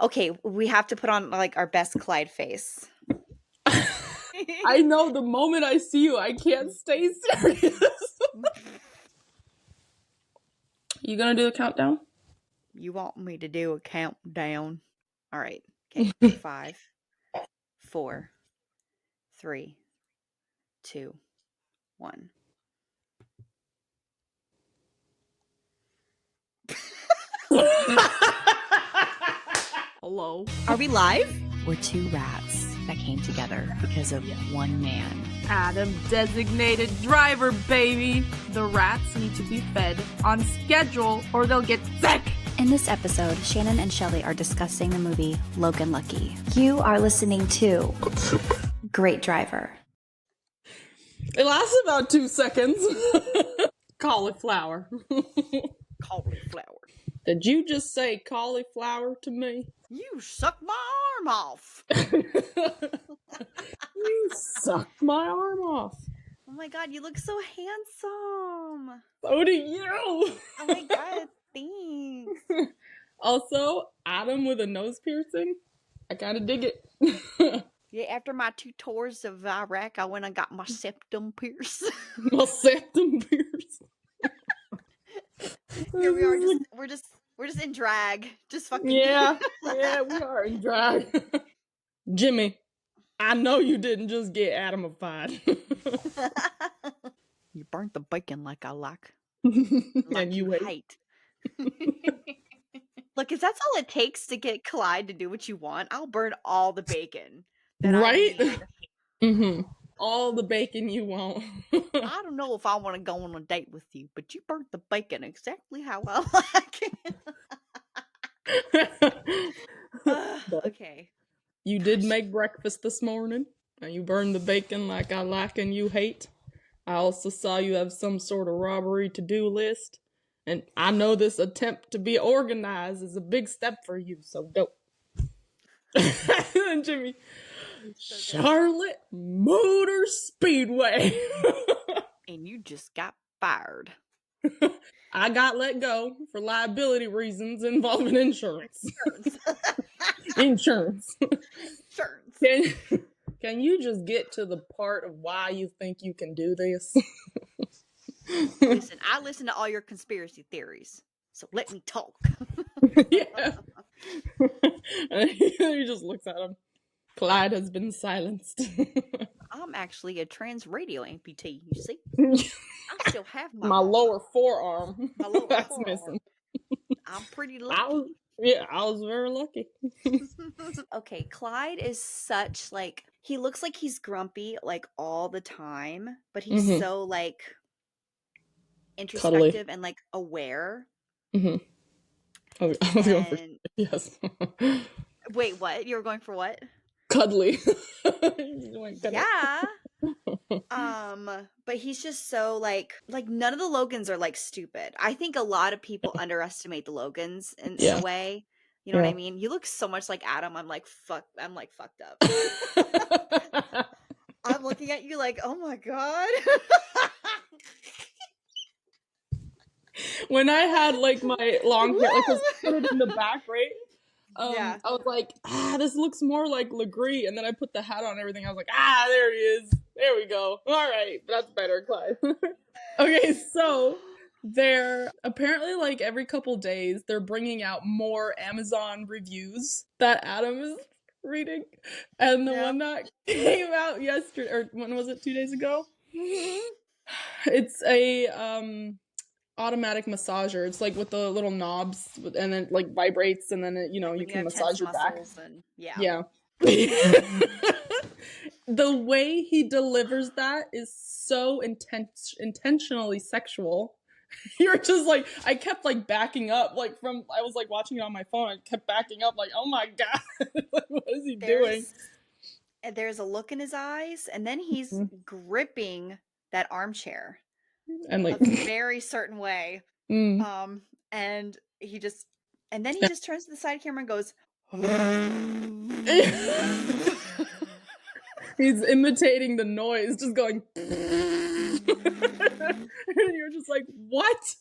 Okay, we have to put on like our best Clyde face. I know the moment I see you, I can't stay serious. You gonna do a countdown? You want me to do a countdown? All right. Okay. 5, 4, 3, 2, 1. Hello. Are we live? We're two rats that came together because of one man. Adam, designated driver, baby. The rats need to be fed on schedule or they'll get sick. In this episode, Shannon and Shelley are discussing the movie Logan Lucky. You are listening to Great Driver. It lasts about 2 seconds. Cauliflower. Cauliflower. Did you just say cauliflower to me? You suck my arm off. You sucked my arm off. Oh my god, you look so handsome. So do you. Oh my god, thanks. Also, Adam with a nose piercing. I kind of dig it. Yeah, after my 2 tours of Iraq, I went and got my septum pierced. My septum pierced. Here we are. We're just in drag. Just fucking. Yeah, we are in drag. Jimmy, I know you didn't just get Adamified. You burnt the bacon like I like. And you hate. Look, if that's all it takes to get Clyde to do what you want, I'll burn all the bacon. Right? Mm-hmm. All the bacon you want. I don't know if I want to go on a date with you, but you burnt the bacon exactly how I like it. Okay. You did make breakfast this morning, and you burned the bacon like I like and you hate. I also saw you have some sort of robbery to-do list, and I know this attempt to be organized is a big step for you, so go. And Jimmy, Charlotte Motor Speedway. And you just got fired. I got let go for liability reasons involving insurance. Insurance. Can you just get to the part of why you think you can do this? Listen, I listen to all your conspiracy theories, so let me talk. Yeah. And he just looks at him. Clyde has been silenced. I'm actually a trans radio amputee, you see? I still have my lower forearm. My lower That's forearm. missing. I'm pretty lucky. I was very lucky. Okay, Clyde is such, like, he looks like he's grumpy, like, all the time, but he's so, like, introspective and, like, aware. Mm-hmm. I was going for yes. Wait, what? You were going for what? Cuddly. Yeah. But he's just so like none of the Logans are like stupid. I think a lot of people underestimate the Logans in a way. You know what I mean? You look so much like Adam. I'm like fucked up. I'm looking at you like, oh my god. When I had like my long hair, like, 'cause I put it in the back, right? Yeah. I was like, this looks more like Legree, and then I put the hat on and everything. I was like, there he is. There we go. All right, that's better, Clyde. Okay, so they're apparently like every couple days they're bringing out more Amazon reviews that Adam is reading, and the one that came out yesterday, or when was it? 2 days ago. It's a automatic massager. It's like with the little knobs, and then like vibrates, and then you can massage your back. Yeah. The way he delivers that is so intentionally sexual. You're just like, I kept like backing up, like I was like watching it on my phone. I kept backing up, like, oh my god, like, what is he doing? And there's a look in his eyes, and then he's gripping that armchair. And like a very certain way. And he just turns to the side camera and goes he's imitating the noise, just going and you're just like, what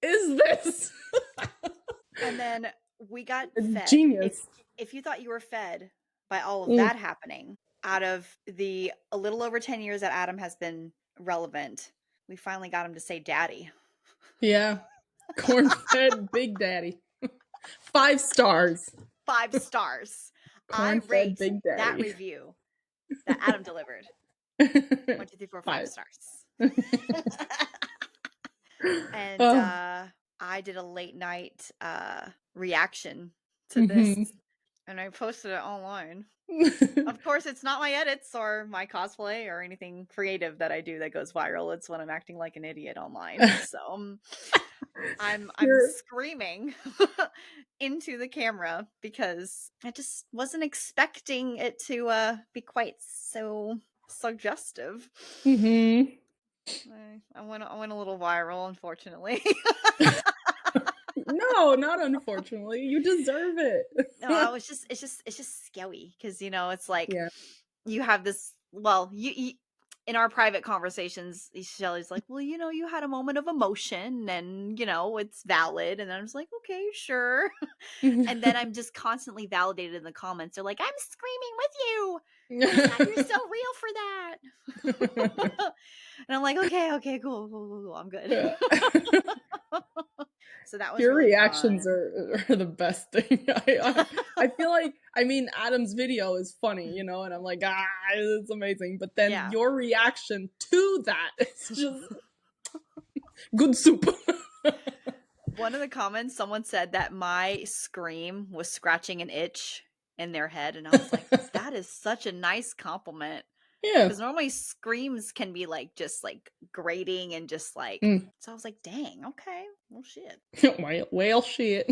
is this? And then we got fed genius. if you thought you were fed by all of that happening, out of the a little over 10 years that Adam has been relevant, we finally got him to say daddy. Yeah. Corn-fed Big Daddy. 5 stars. 5 stars. I Corn-fed rate Big Daddy. that review that Adam delivered 1, 2, 3, 4, 5 stars. And I did a late night reaction to this, and I posted it online. Of course, it's not my edits or my cosplay or anything creative that I do that goes viral. It's when I'm acting like an idiot online. So I'm screaming into the camera because I just wasn't expecting it to be quite so suggestive. I went a little viral, unfortunately. No, not unfortunately. You deserve it. No, it's just scary because it's like you have this. Well, you in our private conversations, Shelley's like, well, you had a moment of emotion, and it's valid, and I was like, okay, sure. And then I'm just constantly validated in the comments. They're like, I'm screaming with you. Oh my God, you're so real for that. And I'm like, okay, cool, I'm good. Yeah. So that was your really reactions fun. are the best thing. I feel like, Adam's video is funny, and I'm like, it's amazing. But then your reaction to that is just good soup. One of the comments, someone said that my scream was scratching an itch in their head, and I was like, that is such a nice compliment. Yeah. Because normally screams can be like just like grating and just like so I was like, dang, okay, well shit. Whale shit.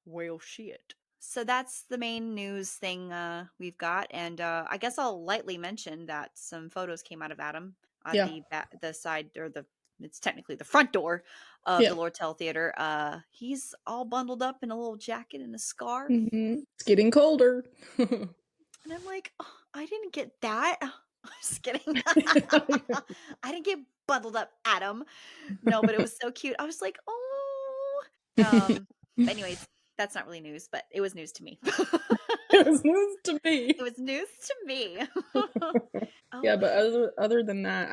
Whale shit. So that's the main news thing we've got, and I guess I'll lightly mention that some photos came out of Adam at the side, or it's technically the front door of the Lortel Theater. He's all bundled up in a little jacket and a scarf. It's getting colder. And I'm like, oh, I didn't get that. Just kidding. I didn't get bundled up, Adam. No, but it was so cute. I was like, oh. But anyways, that's not really news, but it was news to me. It was news to me. It was news to me. Yeah, but other than that,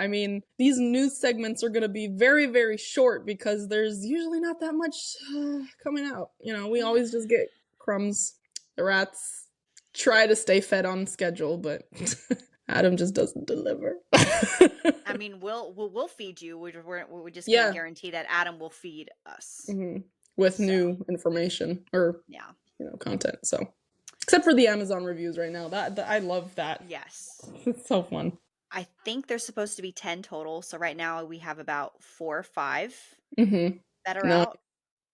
these news segments are going to be very, very short because there's usually not that much coming out. We always just get crumbs. The rats try to stay fed on schedule, but Adam just doesn't deliver. We'll feed you. We just can't guarantee that Adam will feed us with new information or content. So, except for the Amazon reviews right now, that I love that. Yes, it's so fun. I think there's supposed to be 10 total. So right now we have about 4 or 5 that are out.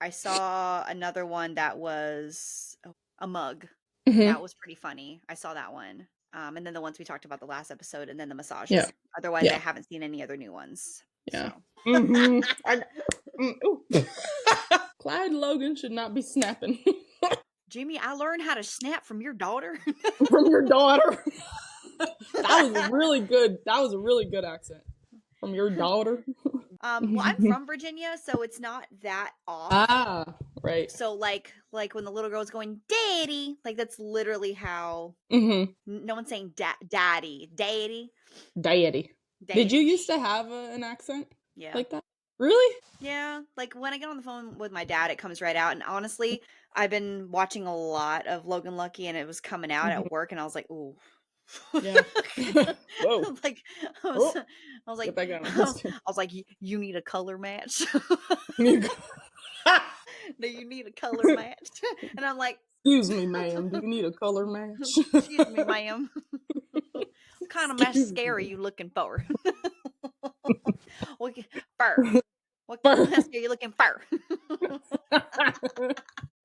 I saw another one that was a mug. That was pretty funny. I saw that one. And then the ones we talked about the last episode, and then the massages. Yeah. Otherwise, I haven't seen any other new ones. Yeah. So. Clyde Logan should not be snapping. Jimmy, I learned how to snap from your daughter. From your daughter. That was a really good accent. From your daughter. Well, I'm from Virginia, so it's not that off. Ah, right. So like when the little girl's going, daddy, like that's literally how no one's saying daddy. Did you used to have an accent? Yeah. Like that? Really? Yeah. Like when I get on the phone with my dad, it comes right out. And honestly, I've been watching a lot of Logan Lucky, and it was coming out at work, and I was like, ooh. Yeah. Whoa. I was like, you need a color match. Do you need a color match? And I'm like, excuse me, ma'am. Do you need a color match? Excuse me, ma'am. What kind of mascara are you looking for? What kind of mascara are you looking for?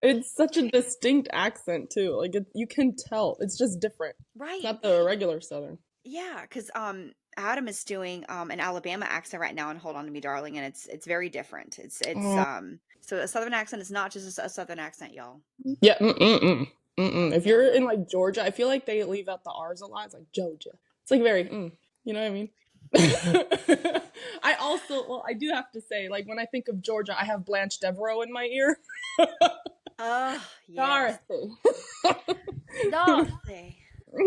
It's such a distinct accent too. Like you can tell. It's just different. Right. It's not the regular Southern. Yeah, because Adam is doing an Alabama accent right now, and Hold On to Me, Darling, and it's very different. It's so a Southern accent is not just a Southern accent, y'all. Yeah. If you're in like Georgia, I feel like they leave out the R's a lot. It's like Georgia. It's like very, you know what I mean? I do have to say, like when I think of Georgia, I have Blanche Devereaux in my ear. Yes. Dorothy.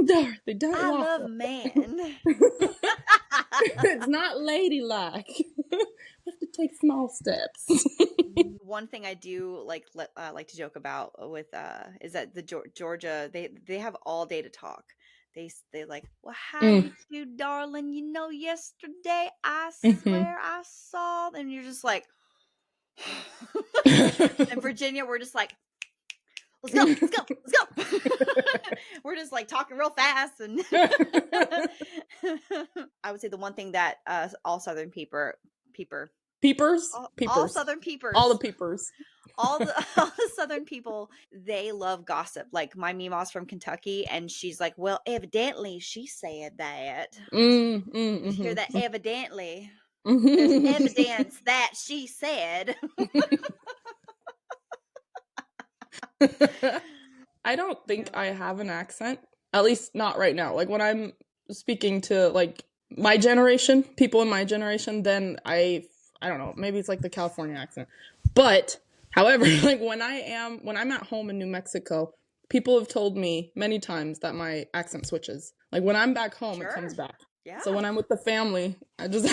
Dorothy, don't I walk love like man. It's not ladylike. We have to take small steps. One thing I do like to joke about with is that the Georgia they have all day to talk. They like, well, how you do, darling? You know, yesterday I swear I saw, and you're just like, in Virginia, we're just like, let's go, let's go, let's go. We're just like talking real fast, and I would say the one thing that all Southern peepers, all Southern peepers, all the peepers, all the Southern people, they love gossip. Like my Mima's from Kentucky, and she's like, well, evidently she said that. You hear that? Evidently, there's evidence that she said. I don't think I have an accent, at least not right now. Like when I'm speaking to like my generation, people in my generation, then I don't know, maybe it's like the California accent. But however, like when I'm at home in New Mexico, people have told me many times that my accent switches. Like when I'm back home, It comes back. Yeah. So when I'm with the family, I just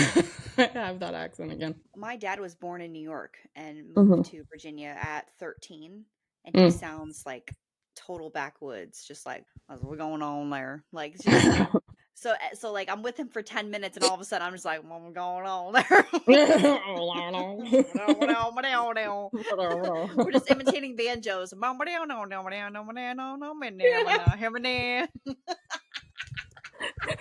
I have that accent again. My dad was born in New York and moved to Virginia at 13, and he sounds like total backwoods, just like, what's going on there? Like, just, so like I'm with him for 10 minutes, and all of a sudden I'm just like, what's going on there? We're just imitating banjos.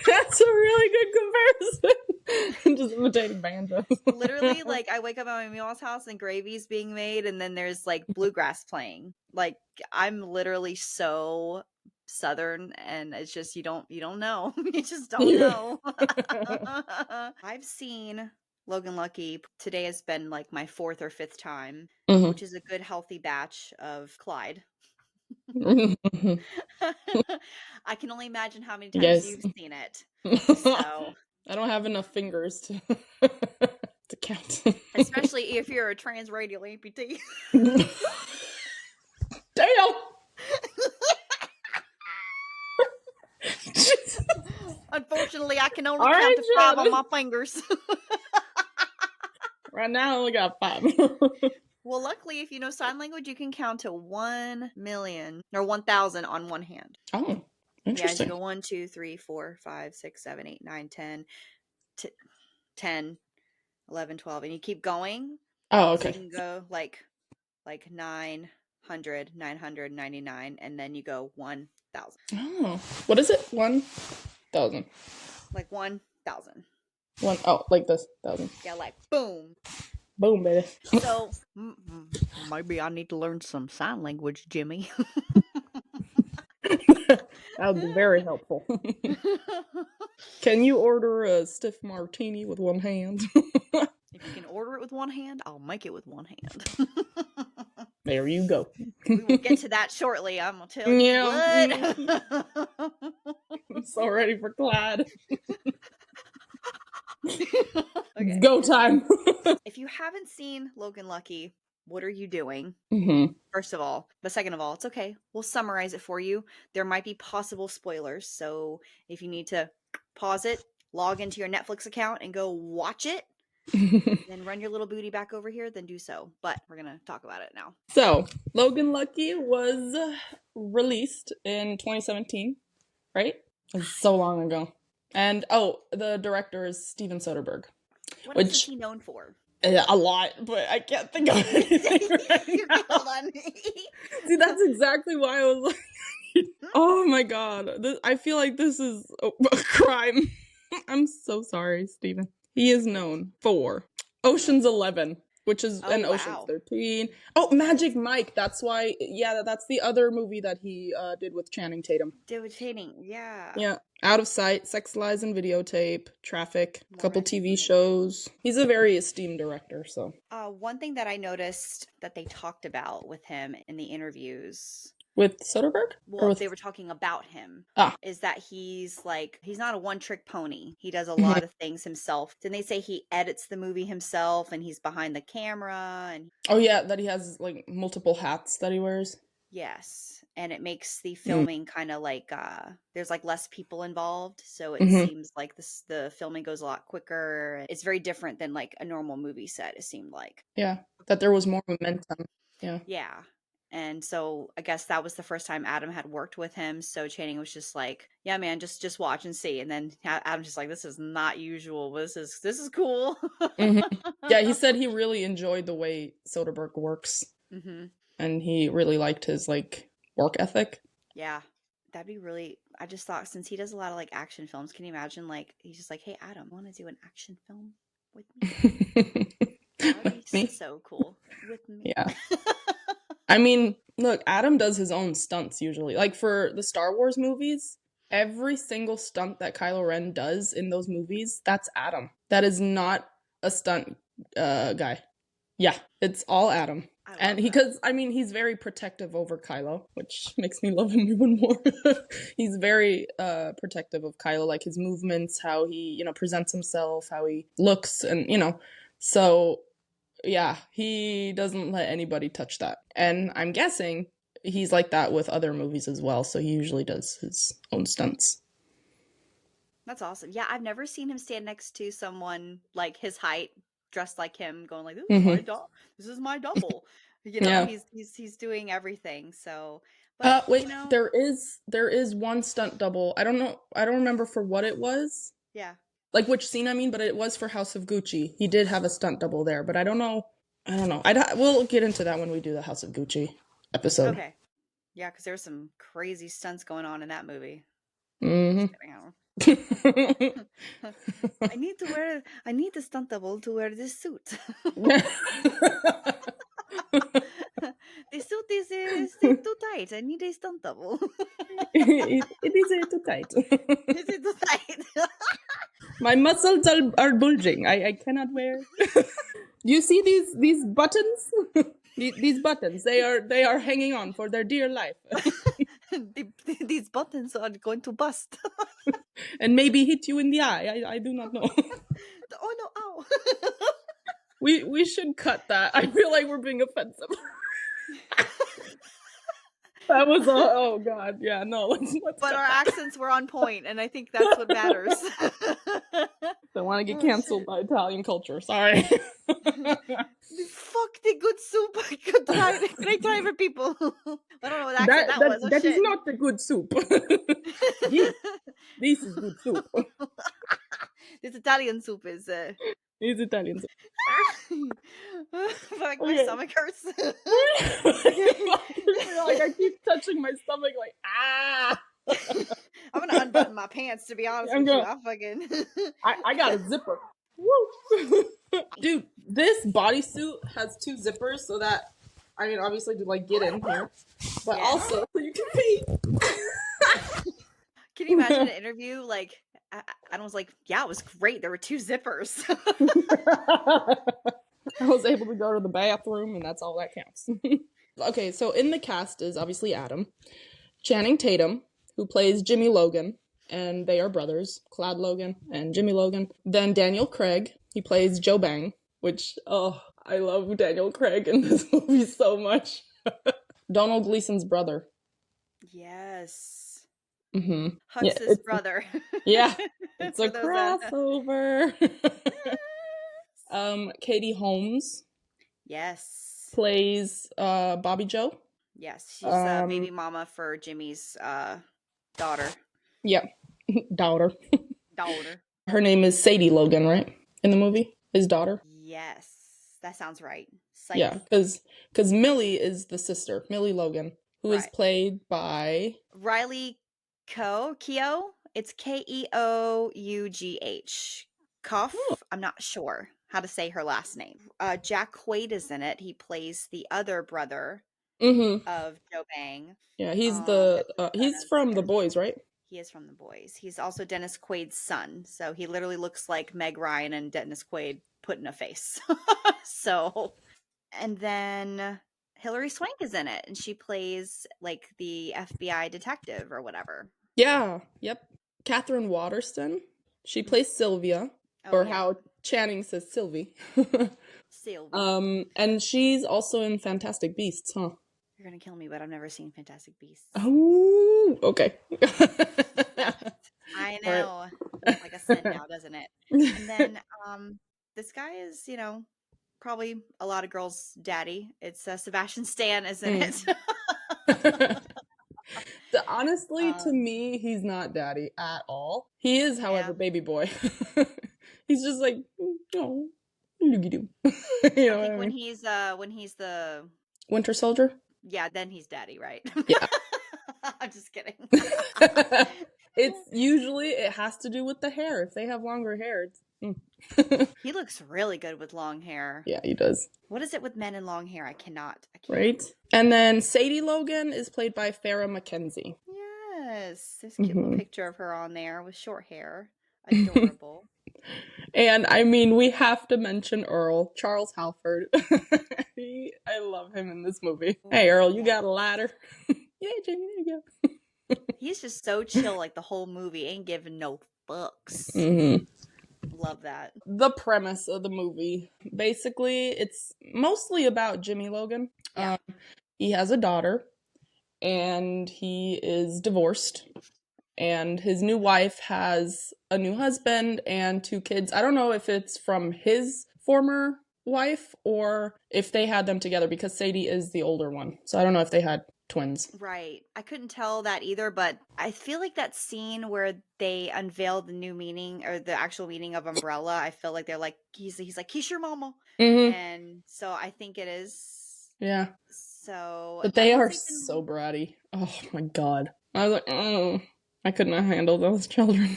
That's a really good comparison. Just imitating banjos. Literally, like I wake up at my meal's house and gravy's being made, and then there's like bluegrass playing. Like I'm literally so Southern, and it's just you don't know. You just don't know. I've seen Logan Lucky. Today has been like my 4th or 5th time, which is a good healthy batch of Clyde. I can only imagine how many times you've seen it. So I don't have enough fingers to to count. Especially if you're a transradial amputee. Damn. Unfortunately, I can only count to 5 on my fingers. Right now, I only got 5. Well, luckily, if you know sign language, you can count to 1 million or 1,000 on one hand. Oh, interesting. Yeah, you go 1, 2, 3, 4, 5, 6, 7, 8, 9, 10, 10, 11, 12, and you keep going. Oh, okay. So you can go like 900, 999, and then you go 1,000. Oh, what is it? 1,000. Like 1,000. Like this 1,000. Yeah, like boom. Boom, baby. So maybe I need to learn some sign language, Jimmy. That would be very helpful. Can you order a stiff martini with one hand? If you can order it with one hand, I'll make it with one hand. There you go. We will get to that shortly. I'm gonna tell you what. I'm so ready for Clyde. Okay. Go time. If you haven't seen Logan Lucky, what are you doing? First of all. But second of all, it's okay. We'll summarize it for you. There might be possible spoilers. So if you need to pause it, log into your Netflix account and go watch it, then run your little booty back over here, then do so. But we're going to talk about it now. So, Logan Lucky was released in 2017, right? It was so long ago. And, the director is Steven Soderbergh. What else is he known for? A lot, but I can't think of anything right now. Hold on. See, that's exactly why I was like, oh my god. I feel like this is a crime. I'm so sorry, Steven. He is known for Ocean's 11, which is an Ocean's 13. Oh, Magic Mike. That's why. Yeah, that's the other movie that he did with Channing Tatum. Yeah. Yeah. Out of Sight, Sex, Lies, and Videotape, Traffic, a couple TV shows. He's a very esteemed director, so. One thing that I noticed that they talked about with him in the interviews. With Soderbergh? Well, they were talking about him. Is that he's not a one-trick pony. He does a lot of things himself. Didn't they say he edits the movie himself and he's behind the camera? And oh, yeah, that he has, like, multiple hats that he wears. Yes. and it makes the filming kind of like there's like less people involved, so it seems like the filming goes a lot quicker. It's very different than like a normal movie set, it seemed like. Yeah, that there was more momentum. Yeah. And so I guess that was the first time Adam had worked with him. So Channing was just like, "Yeah, man, just watch and see." And then Adam's just like, "This is not usual, but this is cool." Yeah, he said he really enjoyed the way Soderbergh works, and he really liked his like work ethic. Yeah, that'd be really. I just thought, since he does a lot of like action films, can you imagine like he's just like, "Hey, Adam, want to do an action film with me?" That'd be so cool with me. Yeah. I mean, look, Adam does his own stunts usually. Like for the Star Wars movies, every single stunt that Kylo Ren does in those movies, that's Adam. That is not a stunt guy. Yeah, it's all Adam. And because, I mean, he's very protective over Kylo, which makes me love him even more. He's very protective of Kylo, like his movements, how he, presents himself, how he looks, and, so... Yeah, he doesn't let anybody touch that. And I'm guessing he's like that with other movies as well, so he usually does his own stunts. That's awesome. Yeah, I've never seen him stand next to someone like his height, dressed like him, going like, "This is my double." Yeah. He's doing everything. So, but wait, there is one stunt double. I don't remember for what it was. Yeah. Like which scene, I mean, but it was for House of Gucci. He did have a stunt double there, but I don't know. We'll get into that when we do the House of Gucci episode. Okay. Yeah, because there's some crazy stunts going on in that movie. I need the stunt double to wear this suit. The suit is too tight. I need a stunt double. It is too tight. Is it too tight? My muscles are bulging. I cannot wear. You see these buttons? These buttons. They are hanging on for their dear life. These buttons are going to bust. And maybe hit you in the eye. I do not know. Oh no! Ow! We should cut that. I feel like we're being offensive. That was oh god, yeah, no. Let's but our accents were on point, and I think that's what matters. Don't want to get canceled by Italian culture. Sorry. Fuck the good soup. Great try for people. I don't know what accent that was. That is not the good soup. This is good soup. This Italian soup is. It's Italian soup. Like my stomach hurts. Like I keep touching my stomach, like I'm gonna unbutton my pants, to be honest with you. I'm fucking. I got a zipper. Woo. Dude, this bodysuit has 2 zippers, so that obviously to like get in here, but also so you can pee. Can you imagine an interview like? I was like, yeah, it was great. There were 2 zippers. I was able to go to the bathroom, and that's all that counts. Okay, so in the cast is obviously Adam, Channing Tatum, who plays Jimmy Logan, and they are brothers, Clyde Logan and Jimmy Logan. Then Daniel Craig, he plays Joe Bang, which, I love Daniel Craig in this movie so much. Donald Gleason's brother. Yes. Hux's brother. Yeah, it's a crossover. Katie Holmes. Yes. Plays Bobby Joe. Yes, she's baby mama for Jimmy's daughter. Yeah, daughter. Daughter. Her name is Sadie Logan, right? In the movie, his daughter. Yes, that sounds right. Sadie. Yeah, because Millie is the sister, Millie Logan, who is played by Riley Keough. It's Keough. Cuff. I'm not sure how to say her last name. Jack Quaid is in it. He plays the other brother of Joe Bang. Yeah, he's he's from The Boys, right? He is from The Boys. He's also Dennis Quaid's son. So he literally looks like Meg Ryan and Dennis Quaid put in a face. And then Hilary Swank is in it, and she plays like the FBI detective or whatever. Yeah. Yep. Catherine Waterston. She plays Sylvia, how Channing says Sylvie. Sylvie. And she's also in Fantastic Beasts, huh? You're gonna kill me, but I've never seen Fantastic Beasts. Oh, okay. I know. Right. Like a sin now, doesn't it? And then this guy is, probably a lot of girls' daddy. It's Sebastian Stan, isn't it? Honestly, to me, he's not daddy at all. He is, however, baby boy. He's just like, oh, look at him. You know I think what I mean? when he's the Winter Soldier? Yeah, then he's daddy, right? Yeah. I'm just kidding. It's usually, it has to do with the hair. If they have longer hair, He looks really good with long hair. Yeah, he does. What is it with men in long hair? I can't. Right? And then Sadie Logan is played by Farrah McKenzie. Yes. There's a cute little picture of her on there with short hair. Adorable. And I mean, we have to mention Earl, Charles Halford. I love him in this movie. Ooh, hey, Earl, you got a ladder? Yeah, Jamie, there you go. He's just so chill, like the whole movie. Ain't giving no fucks. Love that. The premise of the movie. Basically, it's mostly about Jimmy Logan. Yeah. He has a daughter, and he is divorced. And his new wife has a new husband and 2 kids. I don't know if it's from his former wife or if they had them together, because Sadie is the older one. So I don't know if they had twins. Right. I couldn't tell that either, but I feel like that scene where they unveiled the new meaning or the actual meaning of umbrella, I feel like they're like, he's like, he's your mama. And so I think it is. Yeah. So. But they are so bratty. Oh my God. I was like, oh. I could not handle those children.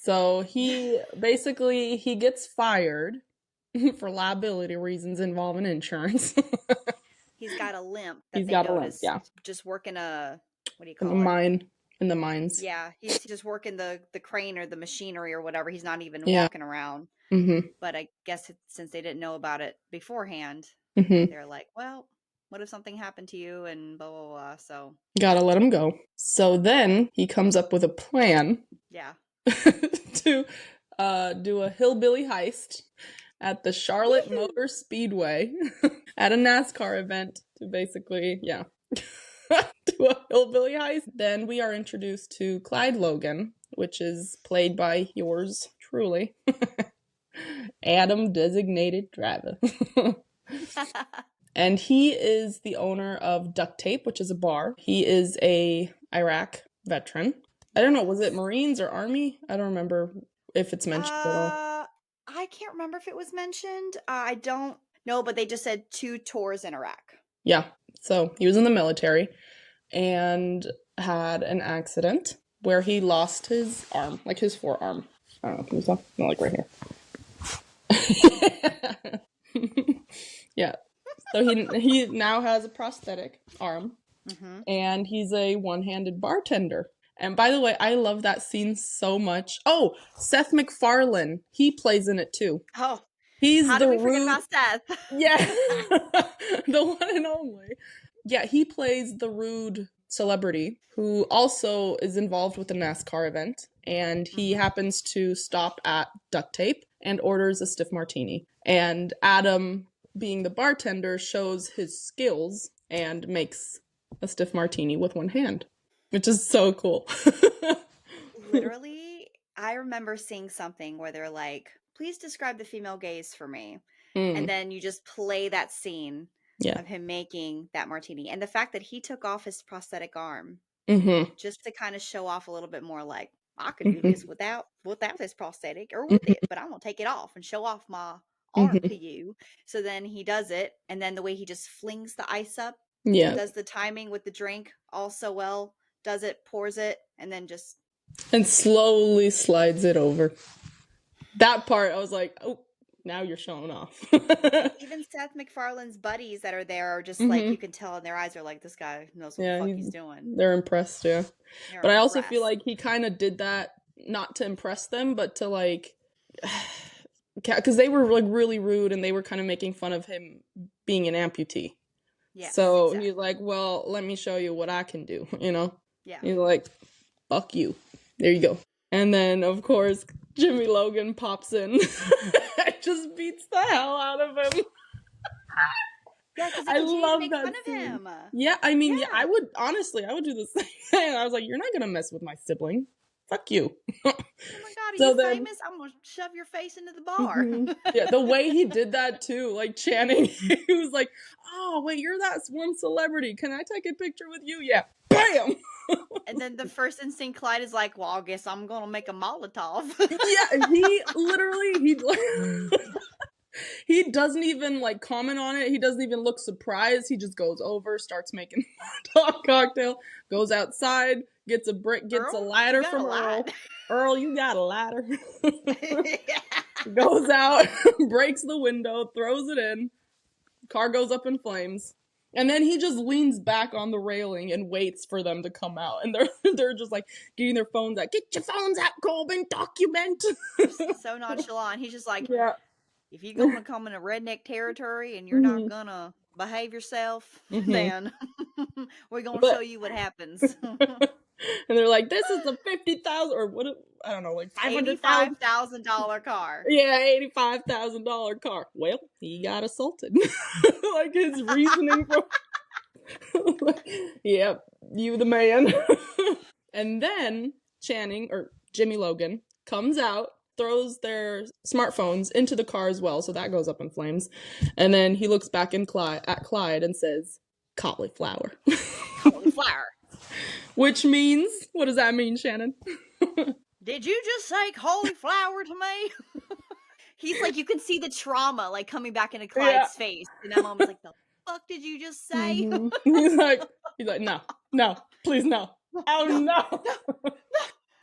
So he gets fired for liability reasons involving insurance. He's got a limp. He's got a limp, yeah. Just working what do you call it? In the mines. Yeah, he's just working the crane or the machinery or whatever. He's not even walking around. But I guess since they didn't know about it beforehand, they're like, well, what if something happened to you and blah, blah, blah. So gotta let him go. So then he comes up with a plan. Yeah. To do a hillbilly heist at the Charlotte Motor Speedway at a NASCAR event to basically, do a hillbilly heist. Then we are introduced to Clyde Logan, which is played by yours truly, Adam Designated Driver. And he is the owner of Duct Tape, which is a bar. He is a Iraq veteran. I don't know, was it Marines or Army? I don't remember if it's mentioned at all. I can't remember if it was mentioned. I don't know, but they just said 2 tours in Iraq. Yeah, so he was in the military and had an accident where he lost his arm, like his forearm. I don't know, can you tell? No, like right here. Yeah. So he now has a prosthetic arm, and he's a one-handed bartender. And by the way, I love that scene so much. Oh, Seth MacFarlane, he plays in it too. Oh, he's how did we forget about Seth? Yeah, the one and only. Yeah, he plays the rude celebrity who also is involved with the NASCAR event, and he happens to stop at Duct Tape and orders a stiff martini. And Adam, being the bartender, shows his skills and makes a stiff martini with one hand, which is so cool. Literally, I remember seeing something where they're like, please describe the female gaze for me. And then you just play that scene of him making that martini. And the fact that he took off his prosthetic arm just to kind of show off a little bit more, like, I could do this without this prosthetic or with it, but I'm going to take it off and show off my arm to you. So then he does it, and then the way he just flings the ice up, does the timing with the drink all so well, does it, pours it, and then just and slowly slides it over. That part, I was like, oh, now you're showing off. Even Seth MacFarlane's buddies that are there are just like, you can tell in their eyes are like, this guy knows what the fuck he's doing. They're impressed, but I also feel like he kind of did that not to impress them, but to like, because they were like really rude and they were kind of making fun of him being an amputee. Yeah. So exactly. He's like, well, let me show you what I can do, you know? Yeah. He's like, fuck you. There you go. And then, of course, Jimmy Logan pops in. Just beats the hell out of him. Yeah, because I continue to love make that fun of scene. him. Yeah, I mean, Yeah. I would do the same thing. I was like, you're not gonna mess with my sibling. Fuck you. Oh my God, are So you then, famous? I'm gonna shove your face into the bar. yeah, the way he did that too, like Channing, he was like, oh wait, you're that one celebrity. Can I take a picture with you? Yeah. Bam! And then the first instinct Clyde is like, well, I guess I'm gonna make a Molotov. Yeah, he literally, he doesn't even like comment on it. He doesn't even look surprised. He just goes over, starts making a Molotov cocktail, goes outside, gets a ladder from Earl. Earl, you got a ladder. Goes out, breaks the window, throws it in. Car goes up in flames. And then he just leans back on the railing and waits for them to come out. And they're just like getting their phones out. Get your phones out, Colbin, document. So nonchalant. He's just like, yeah. If you're gonna come into redneck territory and you're not gonna behave yourself, then we're gonna show you what happens. And they're like, "This is a $50,000 or what? I don't know, like $85,000 car. Yeah, $85,000 car. Well, he got assaulted. Like his reasoning for. Yep, you the man. And then Channing or Jimmy Logan comes out, throws their smartphones into the car as well, so that goes up in flames. And then he looks back at Clyde and says, "Cauliflower." Cauliflower. Which means, what does that mean, Shannon? Did you just say cauliflower to me? He's like, you can see the trauma like coming back into Clyde's face. And that moment's like, the fuck did you just say? He's like, no, please no. Oh no.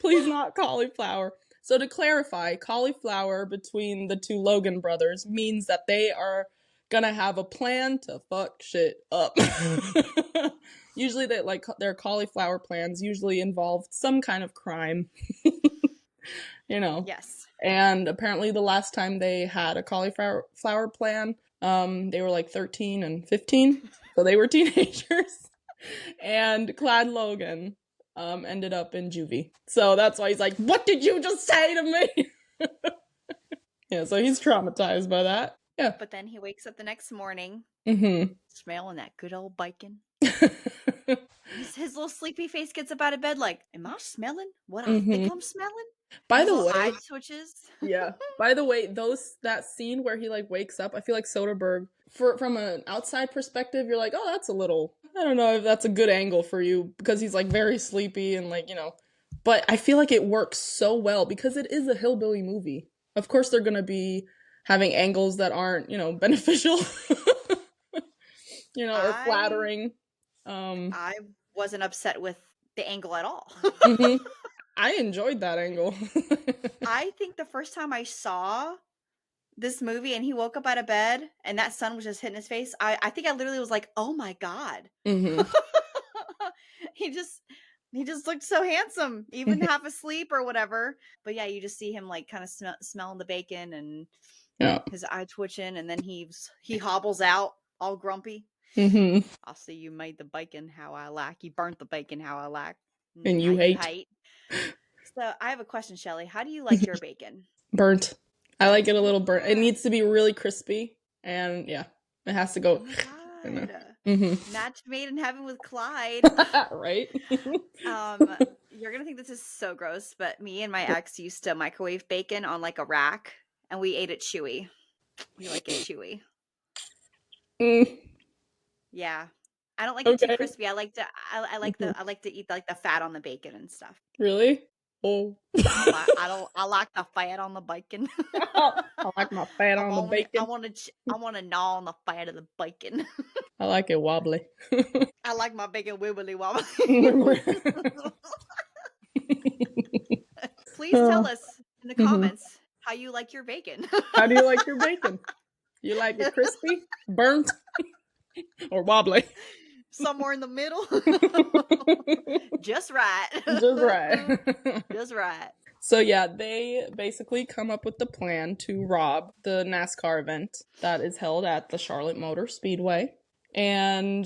Please not cauliflower. So to clarify, cauliflower between the two Logan brothers means that they are gonna have a plan to fuck shit up. Usually their cauliflower plans usually involve some kind of crime. Yes. And apparently the last time they had a cauliflower plan, they were like 13 and 15. So they were teenagers. And Clyde Logan ended up in juvie. So that's why he's like, what did you just say to me? Yeah, so he's traumatized by that. Yeah. But then he wakes up the next morning smelling that good old bacon. His little sleepy face gets up out of bed like, am I smelling what I think I'm smelling? By the way, eye twitches. Yeah. By the way, that scene where he like wakes up, I feel like Soderbergh, from an outside perspective, you're like, oh, that's a little, I don't know if that's a good angle for you because he's like very sleepy and like, but I feel like it works so well because it is a hillbilly movie. Of course, they're gonna be having angles that aren't, beneficial, or flattering. I wasn't upset with the angle at all. I enjoyed that angle. I think the first time I saw this movie and he woke up out of bed and that sun was just hitting his face, I think I literally was like, oh my God. He just looked so handsome, even half asleep or whatever. But yeah, you just see him like kind of smelling the bacon and his eye twitching, and then he hobbles out all grumpy. I'll see you made the bacon how I like. You burnt the bacon how I like. And you hate. So I have a question, Shelley. How do you like your bacon? Burnt. I like it a little burnt. It needs to be really crispy, and yeah, it has to go. Oh my God. Match made in heaven with Clyde. Right? You're gonna think this is so gross, but me and my ex used to microwave bacon on like a rack, and we ate it chewy. We like it chewy. Yeah. I don't like it too crispy. I like to eat like the fat on the bacon and stuff. Really? Oh. I like the fat on the bacon. I like my fat on the bacon. I want to gnaw on the fat of the bacon. I like it wobbly. I like my bacon wibbly wobbly. Please tell us in the comments how you like your bacon. How do you like your bacon? You like it crispy, burnt, or wobbly? Somewhere in the middle. Just right. Just right. Just right. So yeah, they basically come up with the plan to rob the NASCAR event that is held at the Charlotte Motor Speedway. And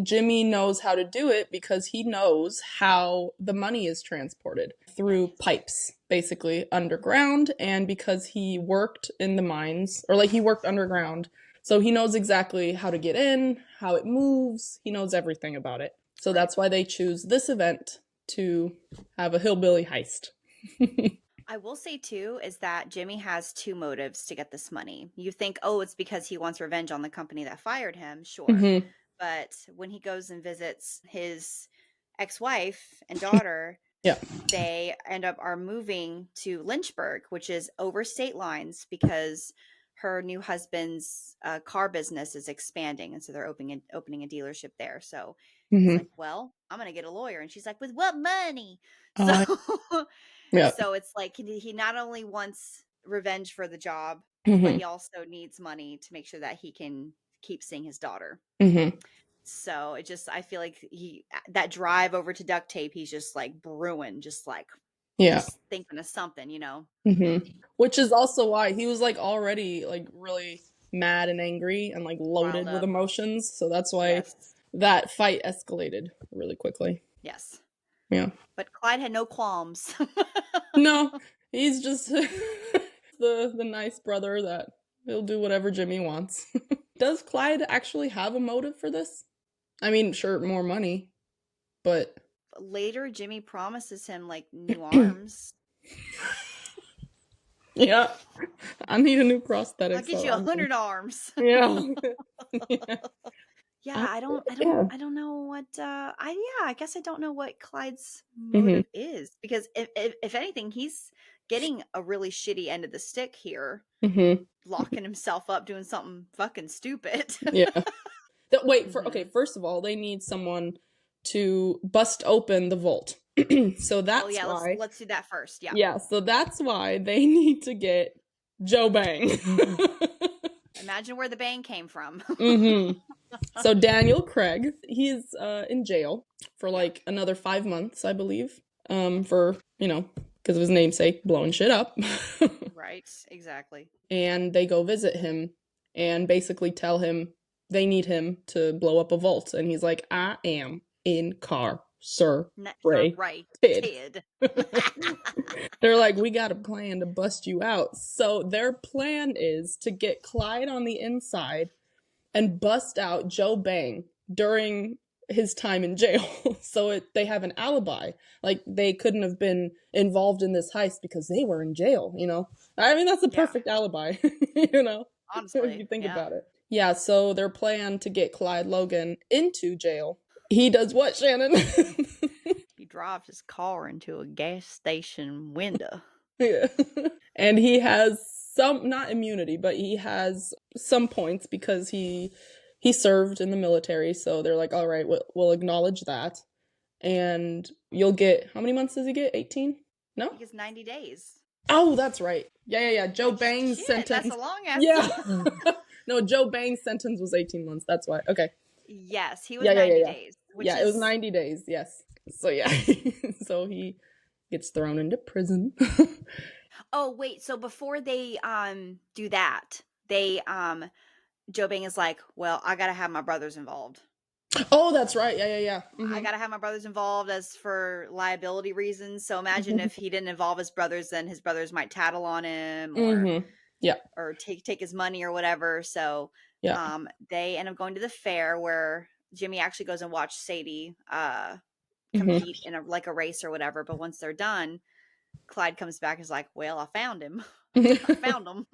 Jimmy knows how to do it because he knows how the money is transported through pipes, basically underground. And because he worked in the mines, or like he worked underground, So he knows exactly how to get in, how it moves. He knows everything about it. So that's why they choose this event to have a hillbilly heist. I will say too is that Jimmy has two motives to get this money. You think, oh, it's because he wants revenge on the company that fired him, sure. Mm-hmm. But when he goes and visits his ex-wife and daughter, Yeah. they are moving to Lynchburg, which is over state lines because her new husband's car business is expanding, and so they're opening a dealership there. So he's like, well, I'm gonna get a lawyer, and she's like, with what money? So yeah. so it's like he not only wants revenge for the job, but he also needs money to make sure that he can keep seeing his daughter. So it just, I feel like that drive over to duct tape, he's just like brewing, just thinking of something, you know? Which is also why he was like already like really mad and angry and like loaded with emotions. So that's why that fight escalated really quickly. Yes. Yeah. But Clyde had no qualms. No, he's just the nice brother that he'll do whatever Jimmy wants. Does Clyde actually have a motive for this? I mean, sure, more money, but later Jimmy promises him like new arms. Yeah, I need a new prosthetic. I'll get you 100 arms. Yeah. Yeah, I don't know what I guess I don't know what Clyde's motive is, because if anything, he's getting a really shitty end of the stick here. Locking himself up doing something fucking stupid. Yeah. First of all, they need someone to bust open the vault. So that's why let's do that first. Yeah. Yeah, so that's why they need to get Joe Bang. Imagine where the bang came from. So Daniel Craig, he's in jail for like another 5 months, I believe, for, because of his namesake, blowing shit up. Right, exactly. And they go visit him and basically tell him they need him to blow up a vault. And he's like, I am incarcerated. They're like, we got a plan to bust you out. So their plan is to get Clyde on the inside and bust out Joe Bang during his time in jail. So they have an alibi. Like, they couldn't have been involved in this heist because they were in jail, I mean, that's a perfect alibi, Honestly, if you think about it. Yeah, so their plan to get Clyde Logan into jail, he does what, Shannon? He drives his car into a gas station window. Yeah. And he has some, not immunity, but he has some points because he served in the military. So they're like, all right, we'll acknowledge that. And you'll get, how many months does he get? 18? No? He gets 90 days. Oh, that's right. Yeah. Joe Bang's sentence. That's a long ass. Yeah. No, Joe Bang's sentence was 18 months. That's why. Okay. Yes, he was 90 days. It was 90 days. Yes. So yeah. So he gets thrown into prison. Oh, wait. So before they do that, they Joe Bang is like, well, I got to have my brothers involved. Oh, that's right. Yeah. I got to have my brothers involved as for liability reasons. So imagine if he didn't involve his brothers, then his brothers might tattle on him or take his money or whatever. So they end up going to the fair where Jimmy actually goes and watch Sadie compete in a race or whatever. But once they're done, Clyde comes back and is like, well, I found him. I found him.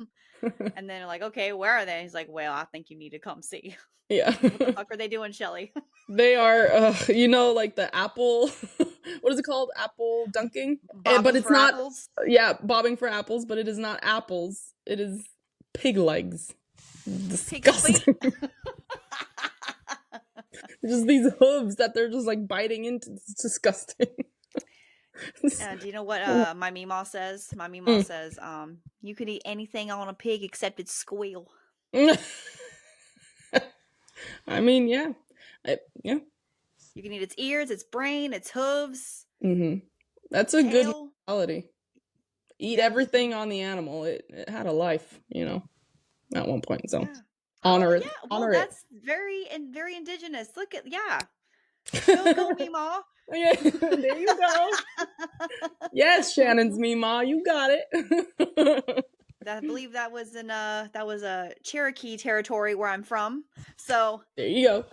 And then they're like, okay, where are they? And he's like, well, I think you need to come see. Yeah. What the fuck are they doing, Shelley? They are, like the apple, what is it called? Apple dunking? But it's not, apples? Yeah, bobbing for apples, but it is not apples. It is pig legs. Disgusting. Just these hooves that they're just like biting into. It's disgusting. Do you know what my Meemaw says? My Meemaw says, you could eat anything on a pig except its squeal. I mean, yeah. Yeah. You can eat its ears, its brain, its hooves. That's a good mentality. Eat everything on the animal. It had a life, at one point. So honor it. Honor it. That's very indigenous. Look at Go Meemaw. Yeah, there you go. Yes, Shannon's Meemaw. You got it. I believe that was in a Cherokee territory where I'm from. So there you go.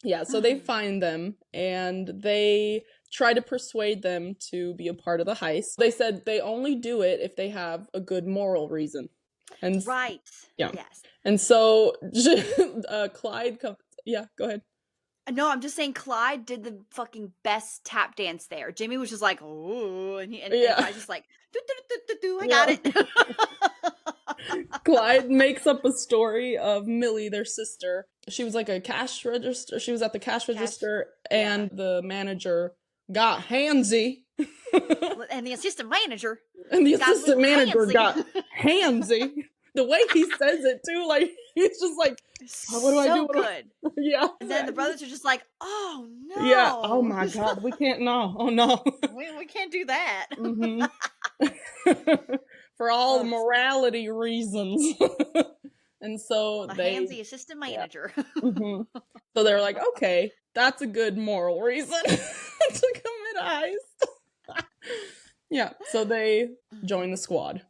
Yeah, so they find them and they try to persuade them to be a part of the heist. They said they only do it if they have a good moral reason. And right. yeah. Yes. And so Clyde comes. Yeah, go ahead. No, I'm just saying Clyde did the fucking best tap dance there. Jimmy was just like, "Oh," and Clyde's just like, I got it. Clyde makes up a story of Millie, their sister. She was like a cash register. She was at the cash register, and the manager got handsy. And the assistant manager got handsy. The way he says it too, like he's just like, oh, what do I do? Good. Yeah. And then the brothers are just like, oh no. Yeah. Oh my God. We can't. No. Oh no. We can't do that. For all the morality reasons. And so handsy assistant manager. So they're like, okay, that's a good moral reason to commit a heist. Yeah. So they join the squad.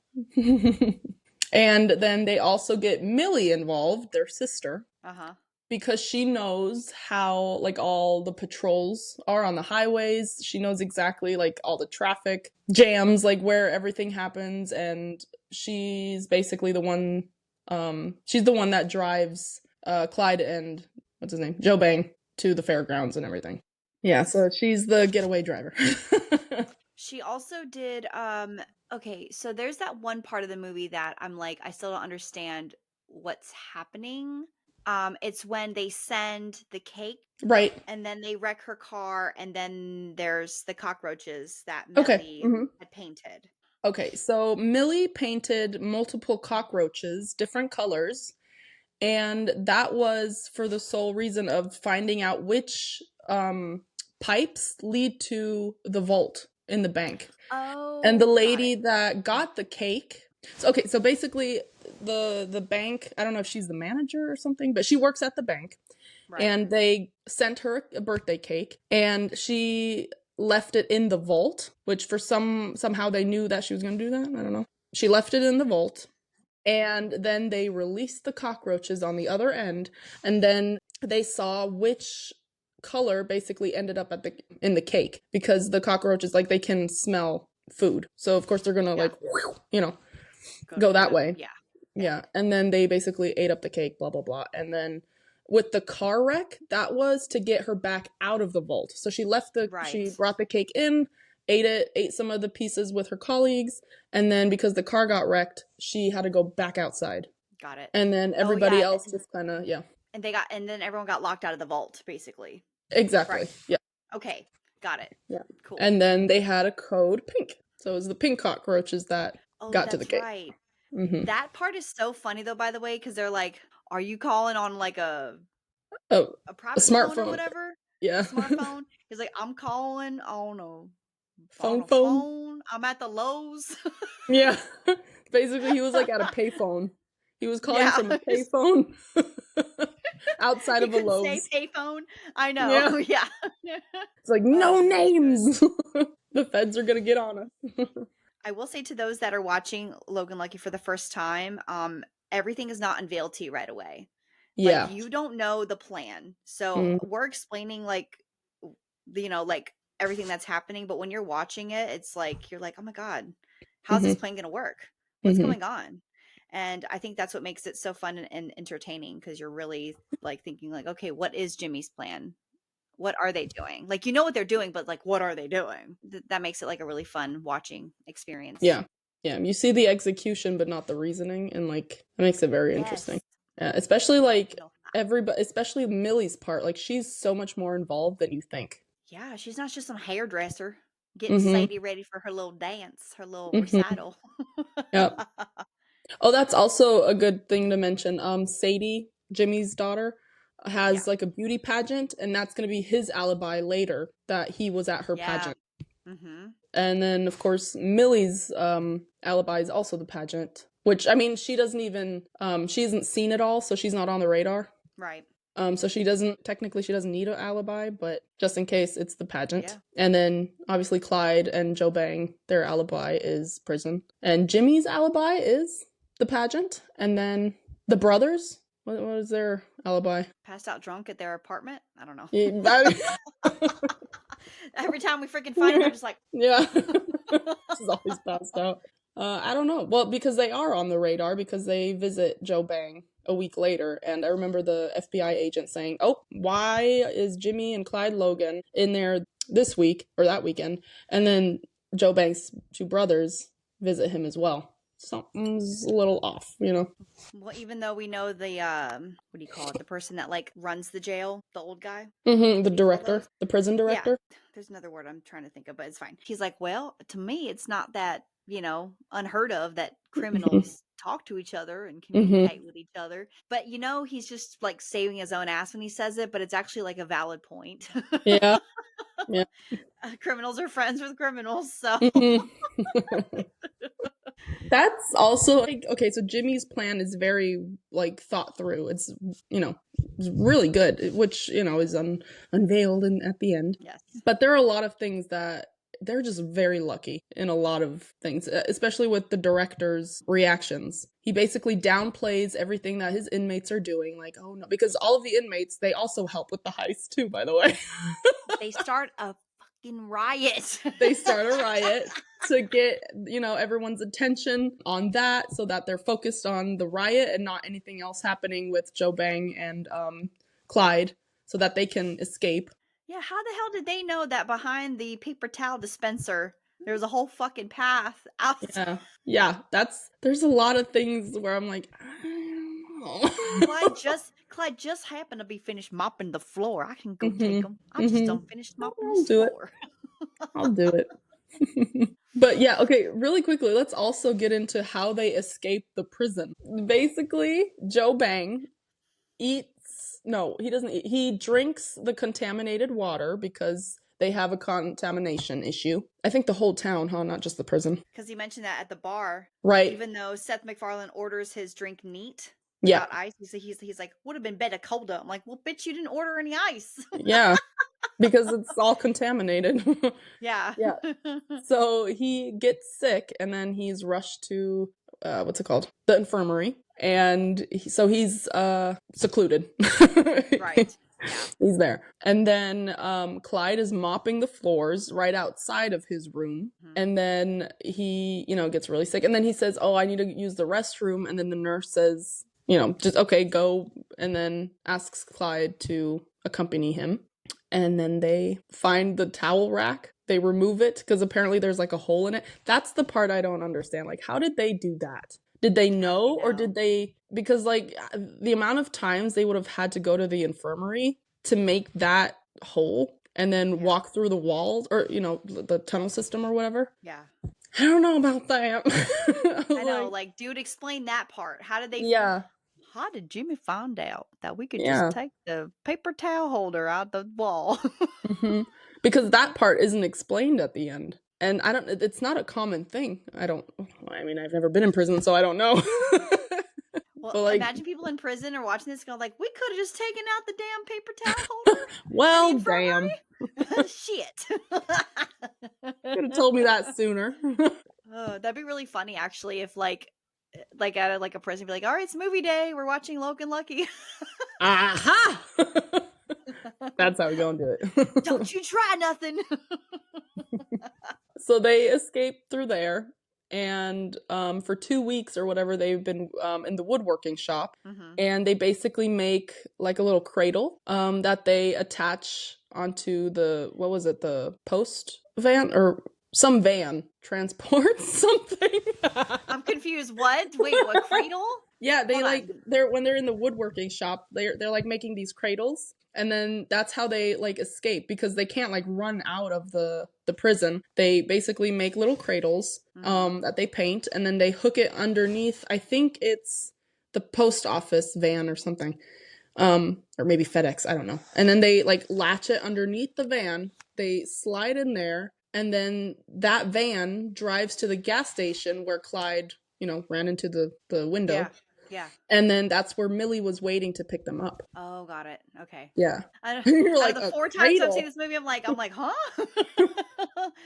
And then they also get Millie involved, their sister. Because she knows how, like, all the patrols are on the highways. She knows exactly, like, all the traffic jams, like, where everything happens. And she's basically the one, she's the one that drives Clyde and, what's his name? Joe Bang to the fairgrounds and everything. Yeah, so she's the getaway driver. She also did, okay, so there's that one part of the movie that I'm like, I still don't understand what's happening. It's when they send the cake. Right. And then they wreck her car, and then there's the cockroaches that Millie had painted. Okay, so Millie painted multiple cockroaches, different colors, and that was for the sole reason of finding out which pipes lead to the vault in the bank. Oh. And the lady that got the cake. So basically the bank, I don't know if she's the manager or something, but she works at the bank. Right. And they sent her a birthday cake, and she left it in the vault, which for somehow they knew that she was going to do that. I don't know. She left it in the vault, and then they released the cockroaches on the other end, and then they saw which color basically ended up in the cake, because the cockroaches, like, they can smell food. So of course they're going to like, you know, go that way. Yeah. And then they basically ate up the cake, blah, blah, blah. And then with the car wreck, that was to get her back out of the vault. So she left she brought the cake in, ate some of the pieces with her colleagues. And then because the car got wrecked, she had to go back outside. Got it. And then everybody else just kind of, And then everyone got locked out of the vault, basically. Exactly. Right. Yeah. Okay. Got it. Yeah. Cool. And then they had a code pink. So it was the pink cockroaches that got to the cake. Right. That part is so funny, though, by the way, because they're like, are you calling on like a smartphone or whatever? Yeah. Smartphone. He's like, I'm calling on a phone. I'm at the Lowe's. Yeah. Basically, he was like at a payphone. He was calling from a payphone outside of a Lowe's. Say payphone. I know. Yeah. It's like, no names. The feds are going to get on us. I will say to those that are watching Logan Lucky for the first time, everything is not unveiled to you right away. Yeah. Like, you don't know the plan. So we're explaining, like, you know, like, everything that's happening. But when you're watching it, it's like, you're like, oh my God, how's this plan going to work? What's going on? And I think that's what makes it so fun and entertaining, because you're really like thinking like, okay, what is Jimmy's plan? What are they doing? Like, you know what they're doing, but like, what are they doing? That makes it like a really fun watching experience. Yeah. Yeah. You see the execution, but not the reasoning. And like, it makes it very interesting. Yeah. Especially like especially Millie's part. Like, she's so much more involved than you think. Yeah. She's not just some hairdresser getting Sadie ready for her little dance, her little recital. Yep. Oh, that's also a good thing to mention. Sadie, Jimmy's daughter, has like a beauty pageant, and that's going to be his alibi later that he was at her pageant. And then of course Millie's alibi is also the pageant, which, I mean, she doesn't even she hasn't seen it all, so she's not on the radar. Right. So she doesn't need an alibi, but just in case, it's the pageant. Yeah. And then obviously Clyde and Joe Bang, their alibi is prison. And Jimmy's alibi is the pageant. And then the brothers, what is their alibi? Passed out drunk at their apartment? I don't know. Yeah, Every time we freaking find them, they're just like, yeah. She's always passed out. I don't know. Well, because they are on the radar because they visit Joe Bang a week later. And I remember the FBI agent saying, oh, why is Jimmy and Clyde Logan in there this week or that weekend? And then Joe Bang's two brothers visit him as well. Something's a little off, you know? Well, even though we know the, what do you call it? The person that like runs the jail, the old guy. The director, the prison director. Yeah, there's another word I'm trying to think of, but it's fine. He's like, well, to me, it's not that, unheard of that criminals talk to each other and communicate with each other. But, he's just like saving his own ass when he says it, but it's actually like a valid point. Yeah. Yeah. Criminals are friends with criminals, so. That's also like, okay, so Jimmy's plan is very like thought through. It's it's really good, which is unveiled at the end. Yes. But there are a lot of things that they're just very lucky in a lot of things, especially with the director's reactions. He basically downplays everything that his inmates are doing, like, oh no, because all of the inmates, they also help with the heist too, by the way. They start a fucking riot. They start a riot to get, everyone's attention on that so that they're focused on the riot and not anything else happening with Joe Bang and Clyde so that they can escape. Yeah, how the hell did they know that behind the paper towel dispenser there was a whole fucking path out? Yeah, there's a lot of things where I'm like, I don't know. Clyde just happened to be finished mopping the floor. I can go take them. I just don't finish mopping the floor. I'll do it. But yeah, okay, really quickly, let's also get into how they escape the prison. Basically, Joe Bang he doesn't eat. He drinks the contaminated water because they have a contamination issue. I think the whole town, not just the prison. Because he mentioned that at the bar. Right. Even though Seth MacFarlane orders his drink neat without ice, he's like, would have been better colder. I'm like, well, bitch, you didn't order any ice. Yeah, because it's all contaminated. Yeah. So he gets sick and then he's rushed to, what's it called? The infirmary. And so he's secluded. Right. Yeah. He's there. And then Clyde is mopping the floors right outside of his room. And then he, gets really sick. And then he says, oh, I need to use the restroom. And then the nurse says, just, okay, go. And then asks Clyde to accompany him. And then they find the towel rack. They remove it because apparently there's like a hole in it. That's the part I don't understand. Like, how did they do that? Did they know or did they, because like the amount of times they would have had to go to the infirmary to make that hole and then walk through the walls or, the tunnel system or whatever. Yeah. I don't know about that. I know, like, dude, explain that part. How did they? Yeah. How did Jimmy find out that we could just take the paper towel holder out the wall? Because that part isn't explained at the end. And it's not a common thing. I've never been in prison, so I don't know. Well, imagine people in prison are watching this going like, we could have just taken out the damn paper towel holder. Well, damn. Shit. Could have told me that sooner. That'd be really funny, actually, if like at a prison, be like, all right, it's movie day. We're watching Logan Lucky. Aha! That's how we're going to do it. Don't you try nothing. So they escape through there. And for 2 weeks or whatever, they've been in the woodworking shop. And they basically make like a little cradle that they attach onto the post van or some van transports something. I'm confused. What? Wait, what cradle? Yeah, when they're in the woodworking shop, they're like making these cradles. And then that's how they like escape because they can't like run out of the prison. They basically make little cradles that they paint and then they hook it underneath. I think it's the post office van or something. Or maybe FedEx, I don't know. And then they like latch it underneath the van. They slide in there and then that van drives to the gas station where Clyde, ran into the window. Yeah. And then that's where Millie was waiting to pick them up. Oh, got it. Okay. Yeah. You're like, out of the 4 times I've seen this movie, I'm like, huh?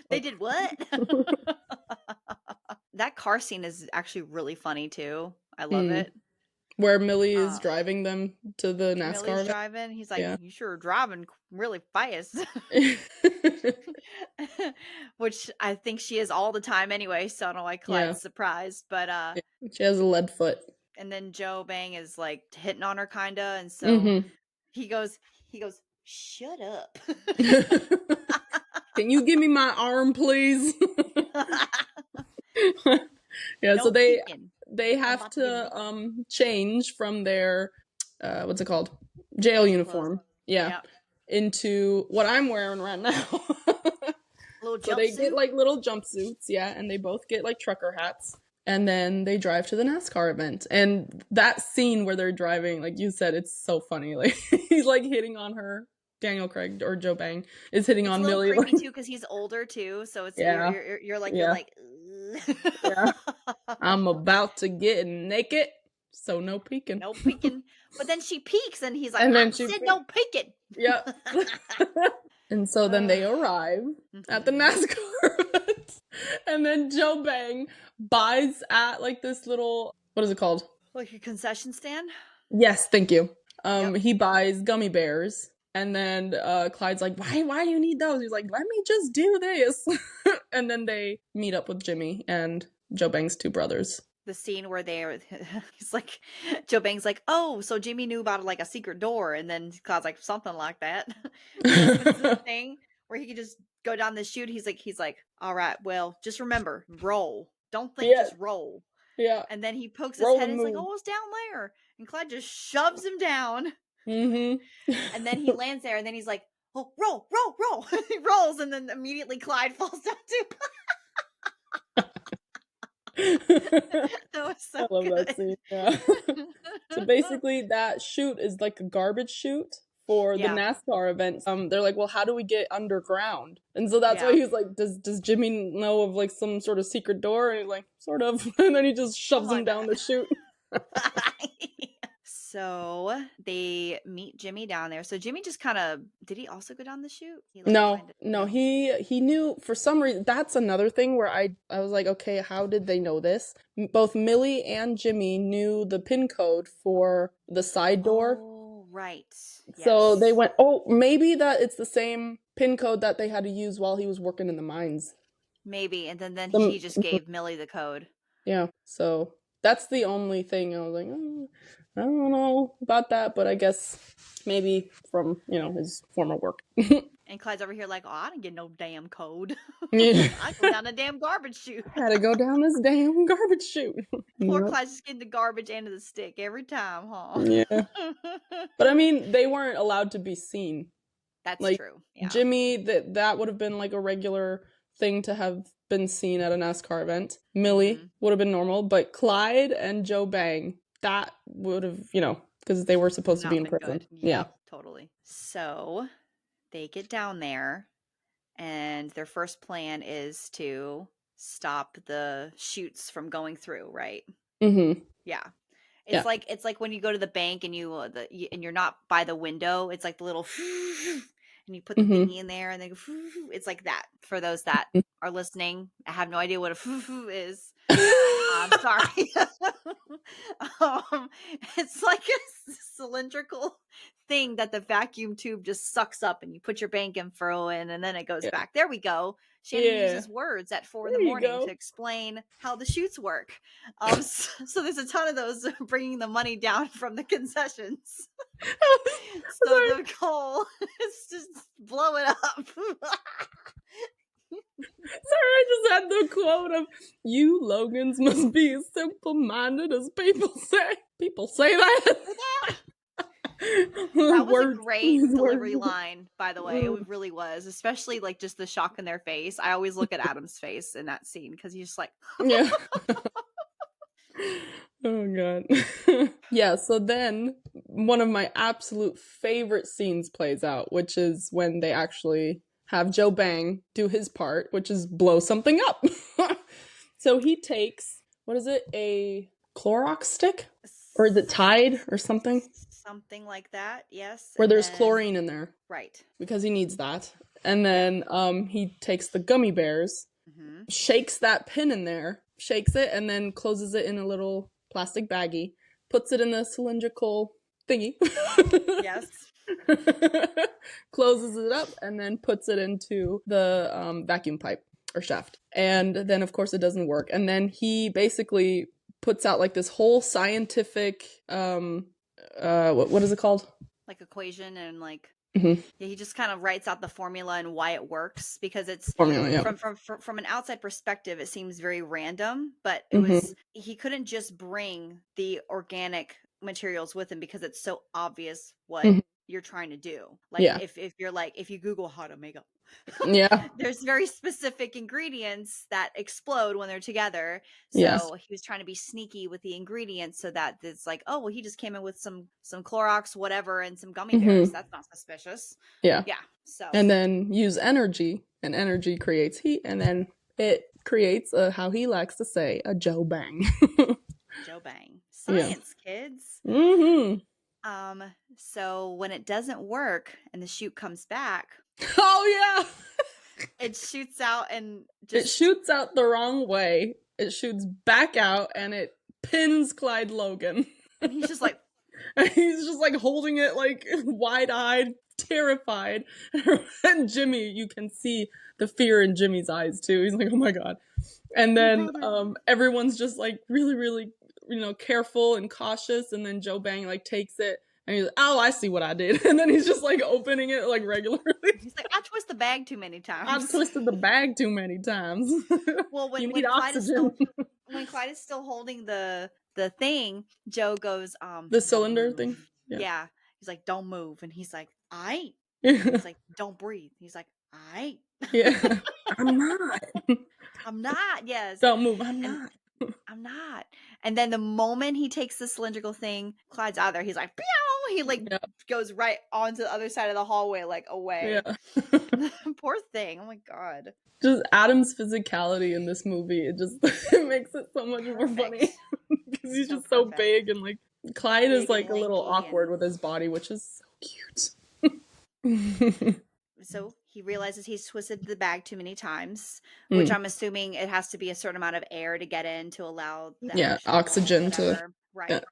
They did what? That car scene is actually really funny too. I love it. Where Millie is driving them to the NASCAR. Millie's driving. He's like, you sure are driving really fast. Which I think she is all the time anyway, so I don't know why Clyde's surprised. But she has a lead foot. And then Joe Bang is like hitting on her kinda, and so he goes, shut up. Can you give me my arm, please? Yeah, no so they have to change from their what's it called? Jail uniform. Yeah. Into what I'm wearing right now. So they get like little jumpsuits, and they both get like trucker hats. And then they drive to the NASCAR event. And that scene where they're driving, like you said, it's so funny. Like he's like hitting on her. Daniel Craig or Joe Bang is hitting on Millie. It's creepy too because he's older too, so it's you're like I'm about to get naked, so no peeking. No peeking. But then she peeks, and he's like, and then she said no peeking. Yep. And so then they arrive at the NASCAR event, and then Joe Bang buys at like this little, what is it called? Like a concession stand? Yes, thank you. He buys gummy bears. And then Clyde's like, why do you need those? He's like, let me just do this. And then they meet up with Jimmy and Joe Bang's 2 brothers. The scene where he's like, Joe Bang's like, oh, so Jimmy knew about like a secret door. And then Clyde's like, something like that. The thing where he could just go down the chute. He's like, all right, well, just remember, roll. Don't think, just roll. Yeah. And then he pokes his head and he's like, oh, it's down there. And Clyde just shoves him down. And then he lands there, and then he's like, oh, roll. He rolls, and then immediately Clyde falls down too. That was so I love good. that scene. Yeah. So basically that chute is like a garbage chute for the NASCAR event. They're like, well, how do we get underground? And so that's why he was like, does Jimmy know of like some sort of secret door? And he's like, sort of. And then he just shoves him down the chute. So they meet Jimmy down there. So Jimmy just kind of, did he also go down the chute? No, he knew for some reason. That's another thing where I was like, okay, how did they know this? Both Millie and Jimmy knew the PIN code for the side door. Oh, right. So they went, oh, maybe that it's the same PIN code that they had to use while he was working in the mines. Maybe. And then he just gave Millie the code. Yeah. So that's the only thing I was like, oh, I don't know about that, but I guess maybe from, his former work. And Clyde's over here like, oh, I didn't get no damn code. Yeah. I go down a damn garbage chute. Had to go down this damn garbage chute. Poor Clyde's just getting the garbage end of the stick every time, huh? Yeah. But I mean, they weren't allowed to be seen. That's like, true. Yeah. Jimmy, that would have been like a regular thing to have been seen at a NASCAR event. Millie would have been normal, but Clyde and Joe Bang, that would have, because they were supposed to be in prison. Yeah, totally. So they get down there, and their first plan is to stop the chutes from going through, right? Mm-hmm. Yeah. It's like when you go to the bank and you're not by the window. It's like the little and you put the thingy in there, and then it's like that. For those that are listening, I have no idea what a is. I'm sorry. It's like a cylindrical thing that the vacuum tube just sucks up, and you put your bank info in, and then it goes back. There we go. Shannon uses words at 4 a.m. to explain how the chutes work. So there's a ton of those bringing the money down from the concessions. So the goal is just blow it up. Sorry, I just had the quote of, you Logans must be as simple-minded as people say. People say that. That was a great delivery line, by the way. It really was, especially like just the shock in their face. I always look at Adam's face in that scene because he's just like, yeah. Oh god. Yeah, so then one of my absolute favorite scenes plays out, which is when they actually have Joe Bang do his part, which is blow something up. So he takes, what is it, a Clorox stick? Or is it Tide or something? Something like that, yes. Where there's chlorine in there. Right. Because he needs that. And then he takes the gummy bears, shakes that pin in there, shakes it, and then closes it in a little plastic baggie, puts it in the cylindrical thingy. Yes. Closes it up, and then puts it into the vacuum pipe or shaft. And then, of course, it doesn't work. And then he basically puts out like this whole scientific, what is it called? Like equation and like... Mm-hmm. Yeah, he just kind of writes out the formula and why it works, because it's formula, yeah. from an outside perspective, it seems very random, but it was, he couldn't just bring the organic materials with him because it's so obvious what you're trying to do. Like if you're like, if you Google how to make up, there's very specific ingredients that explode when they're together. So he was trying to be sneaky with the ingredients so that it's like, oh, well, he just came in with some Clorox, whatever, and some gummy bears. That's not suspicious. Yeah. So, and then use energy, and energy creates heat, and then it creates how he likes to say, a Joe Bang. Joe Bang. Science, kids. So when it doesn't work and the chute comes back, it shoots out and it shoots out the wrong way. It shoots back out and it pins Clyde Logan. And he's just like holding it like wide-eyed, terrified. And Jimmy, you can see the fear in Jimmy's eyes too. He's like, oh my God. And then everyone's just like really, really, careful and cautious. And then Joe Bang like takes it. And he's like, oh, I see what I did. And then he's just like opening it like regularly. He's like, I twist the bag too many times. I've twisted the bag too many times. Well, when Clyde is still holding the thing, Joe goes, the cylinder thing. Yeah. He's like, don't move. And he's like, I ain't. He's like, don't breathe. He's like, I ain't. Yeah. I'm not. I'm not. Yes. Don't move. I'm not. I'm not. And then the moment he takes the cylindrical thing, Clyde's out there. He's like, pew! He like goes right onto the other side of the hallway, like away. Yeah. Poor thing. Oh my God. Just Adam's physicality in this movie, it makes it so much more funny. Because he's just so big, and like Clyde is like a little awkward with his body, which is so cute. So he realizes he's twisted the bag too many times, which I'm assuming it has to be a certain amount of air to get in to allow the oxygen to right.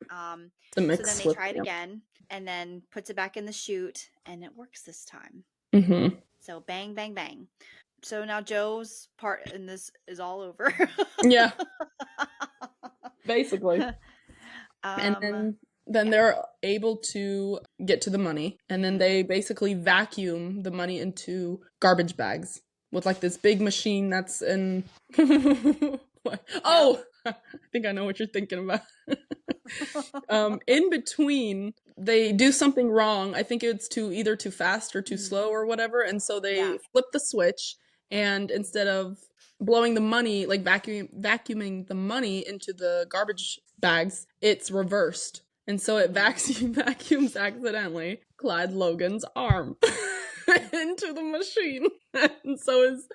To mix. So then they try it again, and then puts it back in the chute, and it works this time. So bang, bang, bang. So now Joe's part in this is all over. Yeah. Basically. And then they're able to get to the money, and then they basically vacuum the money into garbage bags with like this big machine that's in I think I know what you're thinking about. In between, they do something wrong. I think it's either too fast or too slow or whatever, and so they flip the switch, and instead of blowing the money, like vacuuming the money into the garbage bags, it's reversed. And so it vacuums accidentally Clyde Logan's arm into the machine. And so his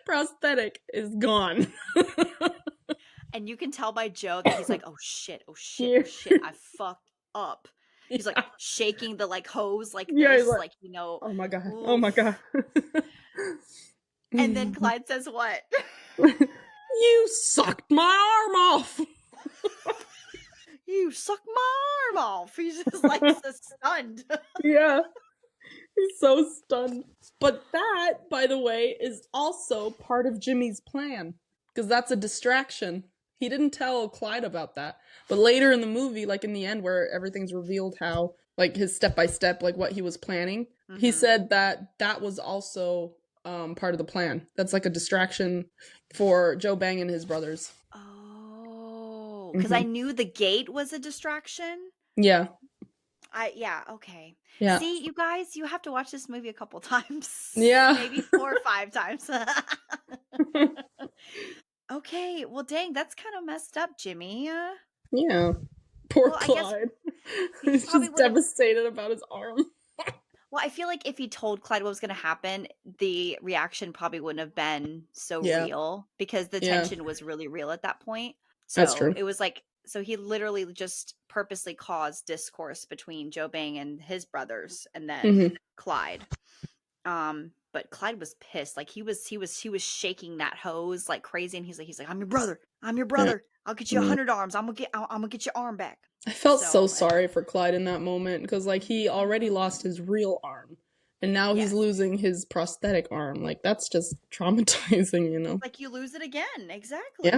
prosthetic is gone. And you can tell by Joe that he's like, oh shit, I fucked up. He's like shaking the like hose like this, like oh my God, oof. Oh my God. And then Clyde says what? You sucked my arm off. You sucked my arm off. He's just like so stunned. Yeah. He's so stunned. But that, by the way, is also part of Jimmy's plan. Because that's a distraction. He didn't tell Clyde about that. But later in the movie, like in the end where everything's revealed how, like his step-by-step, like what he was planning, he said that was also part of the plan. That's like a distraction for Joe Bang and his brothers. Oh, because I knew the gate was a distraction. Yeah. Okay. Yeah. See, you guys, you have to watch this movie a couple times. Yeah. Maybe 4 or 5 times. Okay. Well, dang, that's kind of messed up, Jimmy. Yeah. Poor Clyde. He's just devastated about his arm. Well, I feel like if he told Clyde what was going to happen, the reaction probably wouldn't have been so real, because the tension was really real at that point. So that's true. It was like So he literally just purposely caused discourse between Joe Bang and his brothers, and then Clyde. But Clyde was pissed. Like he was shaking that hose like crazy, and he's like, I'm your brother. I'll get you 100 arms. I'm gonna get your arm back. I felt so sorry for Clyde in that moment, because like he already lost his real arm, and now he's losing his prosthetic arm. Like that's just traumatizing, you know. Like you lose it again. Exactly.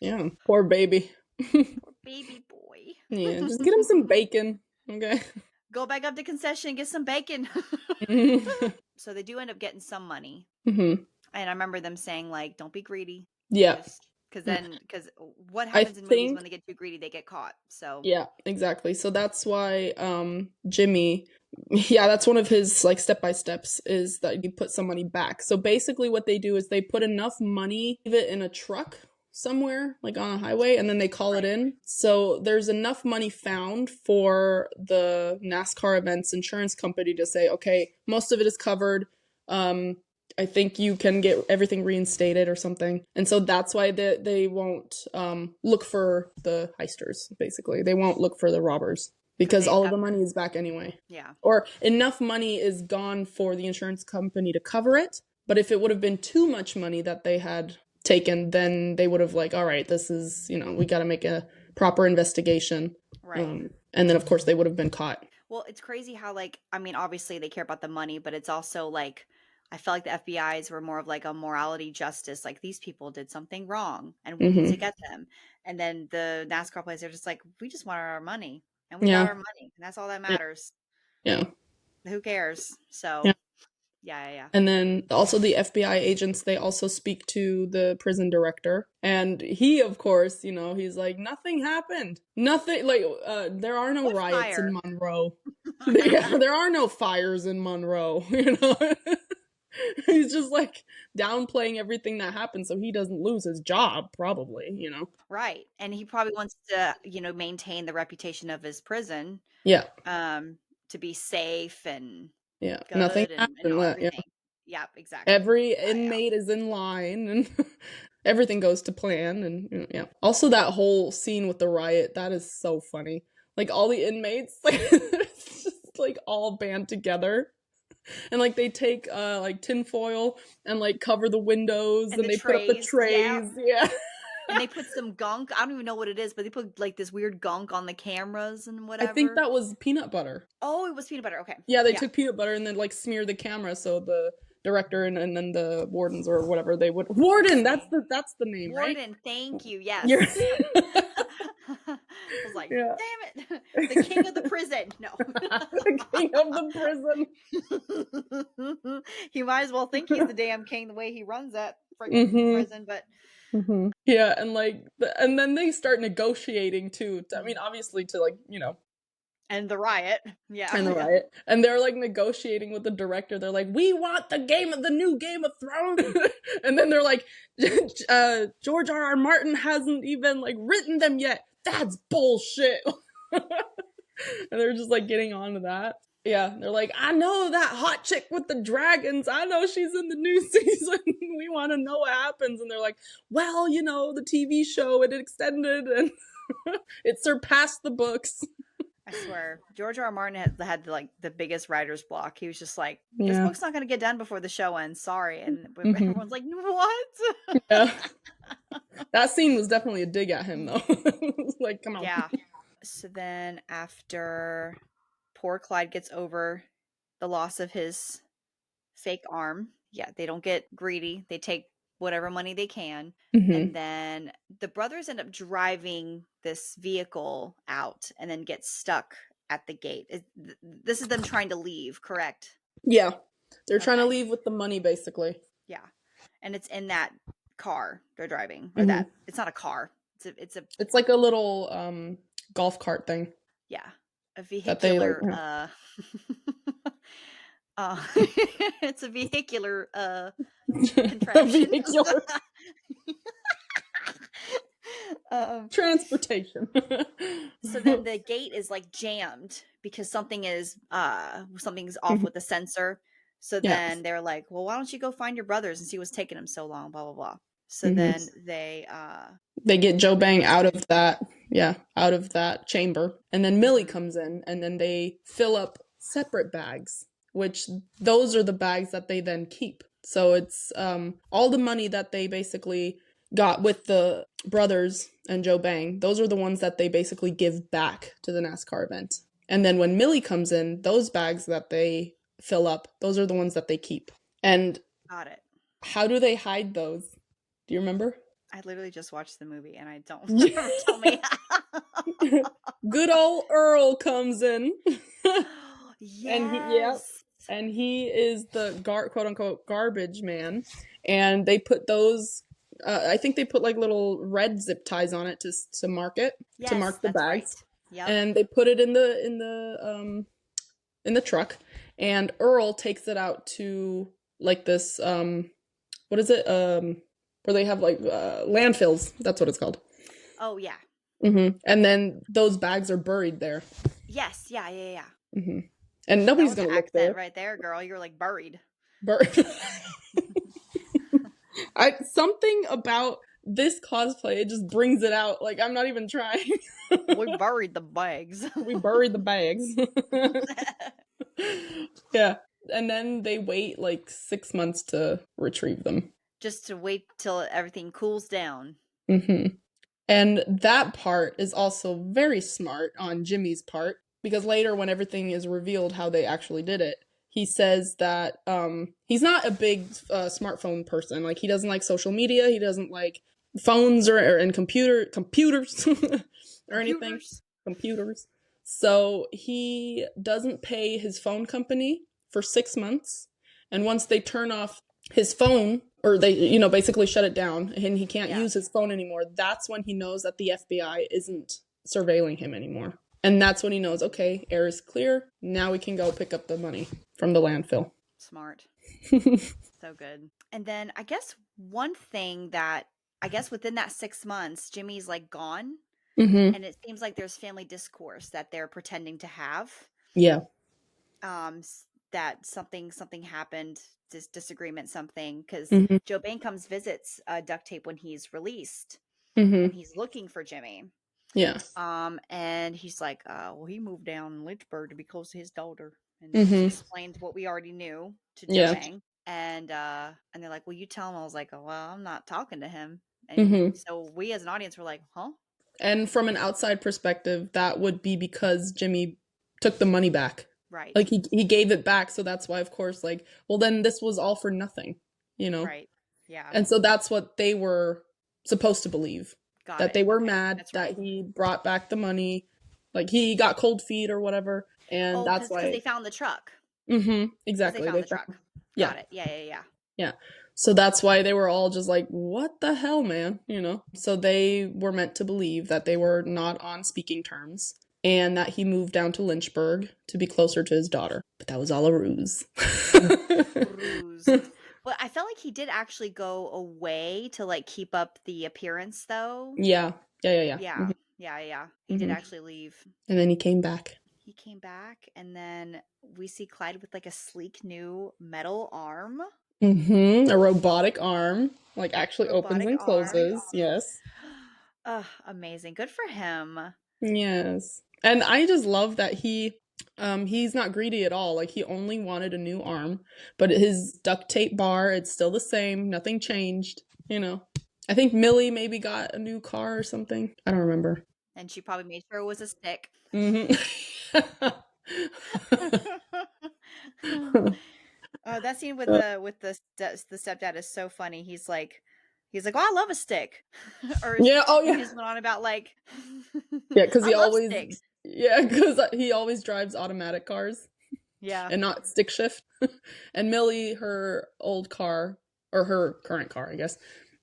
Yeah. Poor baby. Poor baby boy. Yeah, just get him some bacon. Okay. Go back up to concession and get some bacon. So they do end up getting some money. And I remember them saying, like, don't be greedy. Yeah. Because what happens in movies when they get too greedy, they get caught. So yeah, exactly. So that's why Jimmy, that's one of his like step-by-steps, is that you put some money back. So basically what they do is they put enough money, leave it in a truck somewhere, like on a highway, and then they call it in. So there's enough money found for the NASCAR events insurance company to say, okay, most of it is covered. I think you can get everything reinstated or something. And so that's why they won't look for the heisters, basically. They won't look for the robbers, because all of the money is back anyway. Yeah. Or enough money is gone for the insurance company to cover it. But if it would have been too much money that they had taken, then they would have like, all right, this is, we got to make a proper investigation. Right. And then, of course, they would have been caught. Well, it's crazy how, like, I mean, obviously they care about the money, but it's also like, I felt like the FBI's were more of like a morality justice. Like these people did something wrong and we need to get them. And then the NASCAR players are just like, we just want our money, and we got our money, and that's all that matters. Yeah. Who cares? So yeah. And then also the FBI agents, they also speak to the prison director, and he, of course, he's like, nothing happened. Nothing, like, there are no riots in Monroe. There are no fires in Monroe, He's just like downplaying everything that happened so he doesn't lose his job, probably, Right. And he probably wants to, maintain the reputation of his prison. Yeah. To be safe and good nothing and everything. Yeah, exactly. Every inmate is in line and everything goes to plan. And also that whole scene with the riot, that is so funny. Like all the inmates, like it's just like all band together. And like they take like tinfoil and like cover the windows and they put up the trays. Yeah. And they put some gunk. I don't even know what it is, but they put like this weird gunk on the cameras and whatever. I think that was peanut butter. Oh, it was peanut butter. Okay. Yeah, they took peanut butter and then like smeared the camera so the director and then the wardens or whatever they would. Warden, that's the name, Warden, right? Warden, thank you. Yes. I was like, damn it. The king of the prison. No. The king of the prison. He might as well think he's the damn king the way he runs that freaking prison, but yeah, and like and then they start negotiating too. I mean, obviously to like, and the riot. Yeah. And the riot. And they're like negotiating with the director. They're like, we want the new Game of Thrones. And then they're like, George R.R. Martin hasn't even like written them yet. That's bullshit. And they're just like getting on to that. Yeah, they're like, I know that hot chick with the dragons. I know she's in the new season. We want to know what happens. And they're like, well, the TV show, it extended and it surpassed the books. I swear, George R.R. Martin had like the biggest writer's block. He was just like, this book's not going to get done before the show ends. Sorry. And everyone's like, what? Yeah. That scene was definitely a dig at him, though. Like, come on. Yeah. So then after poor Clyde gets over the loss of his fake arm, they don't get greedy. They take whatever money they can. And then the brothers end up driving this vehicle out and then get stuck at the gate. This is them trying to leave, correct? Yeah. They're trying to leave with the money, basically. Yeah. And it's in that car they're driving. Or that it's not a car. It's like a little golf cart thing. Yeah. A vehicular it's a vehicular contraption. Transportation. So then the gate is like jammed because something's off with the sensor. So then they're like, well, why don't you go find your brothers and see what's taking them so long, blah blah blah. So then they get Joe Bang out of that. Yeah, out of that chamber. And then Millie comes in, and then they fill up separate bags, which those are the bags that they then keep. So it's all the money that they basically got with the brothers and Joe Bang. Those are the ones that they basically give back to the NASCAR event. And then when Millie comes in, those bags that they fill up, those are the ones that they keep. And got it. How do they hide those? Do you remember? I literally just watched the movie and I don't remember. Tell me. Good old Earl comes in. Yes. And he is the quote unquote garbage man. And they put those I think they put like little red zip ties on it to mark it. Yes, to mark the bags. Right. Yep. And they put it in the truck, and Earl takes it out to like this what is it? Where they have like landfills. That's what it's called. Oh yeah. Mm-hmm. And then those bags are buried there. Yes. Yeah. Mm-hmm. And nobody's gonna look there. Right there, girl. You're like buried. Something about this cosplay, it just brings it out. Like, I'm not even trying. We buried the bags. We buried the bags. Yeah. And then they wait like 6 months to retrieve them. Just to wait till everything cools down. Mm-hmm. And that part is also very smart on Jimmy's part, because later when everything is revealed how they actually did it, he says that he's not a big smartphone person. Like, he doesn't like social media. He doesn't like phones and computers or anything. Computers. So he doesn't pay his phone company for 6 months. And once they turn off his phone, or they, basically shut it down, and he can't use his phone anymore, that's when he knows that the FBI isn't surveilling him anymore. And that's when he knows, okay, air is clear. Now we can go pick up the money from the landfill. Smart. So good. And then I guess one thing that, within that 6 months, Jimmy's like gone. Mm-hmm. And it seems like there's family discourse that they're pretending to have. Yeah. That something happened, disagreement, something, because Joe Bang visits Duct Tape when he's released. And he's looking for Jimmy. Yeah. And he's like, well, he moved down in Lynchburg to be close to his daughter, and explained what we already knew to Joe Bang. And they're like, well, you tell him. I was like, oh, well, I'm not talking to him. And so we as an audience were like, huh? And from an outside perspective, that would be because Jimmy took the money back. Right. Like, he gave it back, so that's why, of course, like, well, then this was all for nothing, Right. Yeah. And so that's what they were supposed to believe. They were mad that he brought back the money, like he got cold feet or whatever, and that's why they found the truck. Exactly. They found the truck. Yeah. Got it. Yeah. So that's why they were all just like, what the hell, man? So they were meant to believe that they were not on speaking terms, and that he moved down to Lynchburg to be closer to his daughter. But that was all a ruse. But I felt like he did actually go away to like keep up the appearance, though. Yeah. Yeah. He did actually leave. And then he came back. And then we see Clyde with like a sleek new metal arm. A robotic arm, like actually opens and closes. Yes. Amazing. Good for him. Yes. And I just love that he's not greedy at all. Like, he only wanted a new arm, but his duct tape bar, it's still the same. Nothing changed, I think Millie maybe got a new car or something. I don't remember. And she probably made sure it was a stick. That scene with the stepdad is so funny. He's like, oh, I love a stick. He just went on about like, because he always drives automatic cars. Yeah. And not stick shift. And Millie, her old car, or her current car, I guess,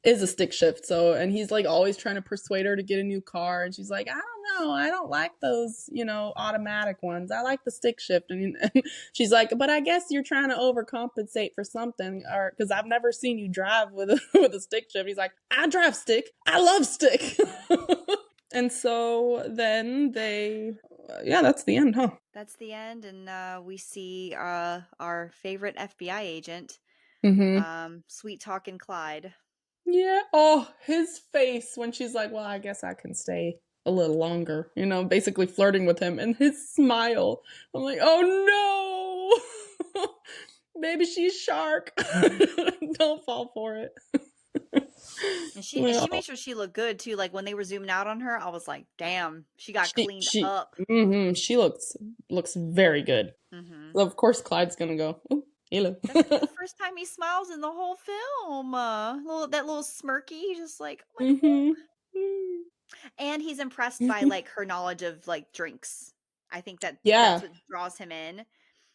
is a stick shift. So, and he's like always trying to persuade her to get a new car, and she's like, I don't know, I don't like those, automatic ones. I like the stick shift. And she's like, but I guess you're trying to overcompensate for something, or because I've never seen you drive with a stick shift. He's like, I drive stick. I love stick. And so then that's the end, huh? That's the end, and we see our favorite FBI agent, sweet talking Clyde. Yeah. Oh, his face when she's like, well, I guess I can stay a little longer, you know, basically flirting with him, and his smile. I'm like, oh no! Baby, she's shark. Don't fall for it. And she made sure she looked good too. Like when they were zooming out on her, I was like, damn, she got cleaned up. She looks very good. Mm-hmm. So of course Clyde's gonna go, oh, hello. That's like the first time he smiles in the whole film. That little smirky, just like, oh my God. And he's impressed by like her knowledge of like drinks. I think that's what draws him in.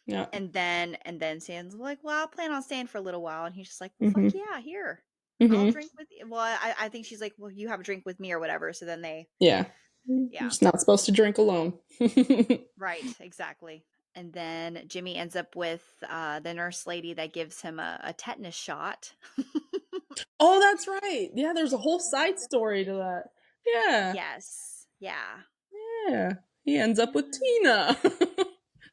Yeah. And then Sam's like, well, I'll plan on staying for a little while. And he's just like, well, fuck yeah, here. I'll drink with you. Well, I think she's like, well, you have a drink with me or whatever. So then they. Yeah. You're just not supposed to drink alone. Right, exactly. And then Jimmy ends up with the nurse lady that gives him a tetanus shot. Oh, that's right. Yeah, there's a whole side story to that. Yeah. Yes. Yeah. Yeah. He ends up with Tina.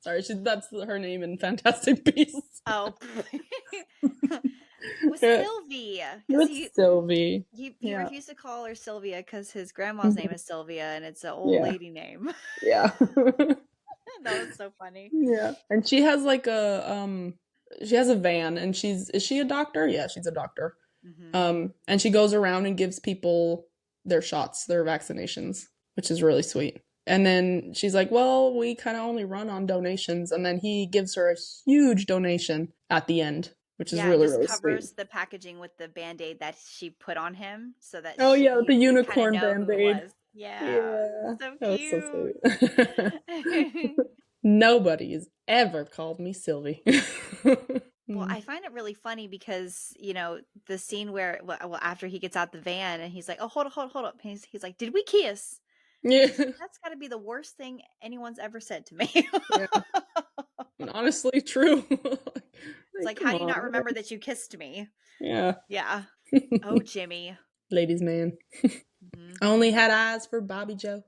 Sorry, that's her name in Fantastic Beasts. Oh. With Sylvie. Sylvie. He refused to call her Sylvia because his grandma's name is Sylvia and it's an old lady name. Yeah. That was so funny. Yeah. And she has like she has a van, and is she a doctor? Yeah, she's a doctor. Mm-hmm. And she goes around and gives people their shots, their vaccinations, which is really sweet. And then she's like, well, we kind of only run on donations. And then he gives her a huge donation at the end, which is really, really sweet. Covers the packaging with the Band-Aid that she put on him so that the unicorn Band-Aid. Yeah. So cute. So sweet. Nobody's ever called me Sylvie. Well, I find it really funny because, you know, the scene where, well, after he gets out the van and he's like, oh, hold up. He's like, did we kiss? Yeah. That's got to be the worst thing anyone's ever said to me. Yeah. Honestly, true. It's like, how do you not remember that you kissed me? Yeah. Yeah. Oh, Jimmy. Ladies' man. I only had eyes for Bobby Joe.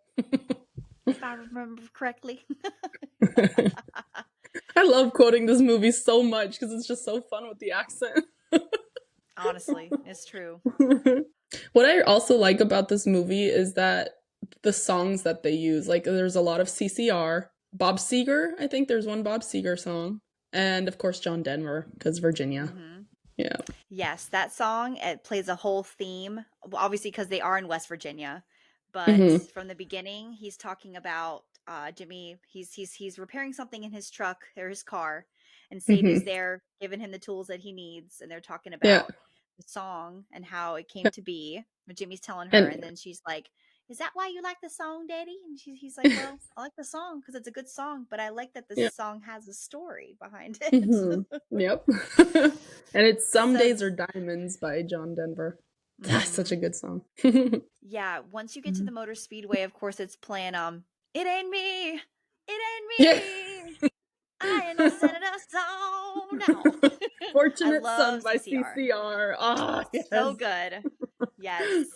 If I remember correctly. I love quoting this movie so much because it's just so fun with the accent. Honestly, it's true. What I also like about this movie is that the songs that they use, like there's a lot of CCR, Bob Seger, I think there's one Bob Seger song, and of course John Denver, because Virginia. Mm-hmm. Yeah. Yes, that song, it plays a whole theme, obviously because they are in West Virginia, but from the beginning, he's talking about Jimmy. He's repairing something in his truck or his car, and Sadie's there giving him the tools that he needs, and they're talking about the song and how it came to be. Jimmy's telling her, and then she's like, is that why you like the song, Daddy? And he's like, well, I like the song because it's a good song, but I like that the song has a story behind it. Yep. And it's Some Days Are Diamonds by John Denver. That's such a good song. Yeah, once you get to the Motor Speedway, of course, it's playing It Ain't Me, I ain't no senator song now. Fortunate Son by CCR. Oh, yes. So good. Yes.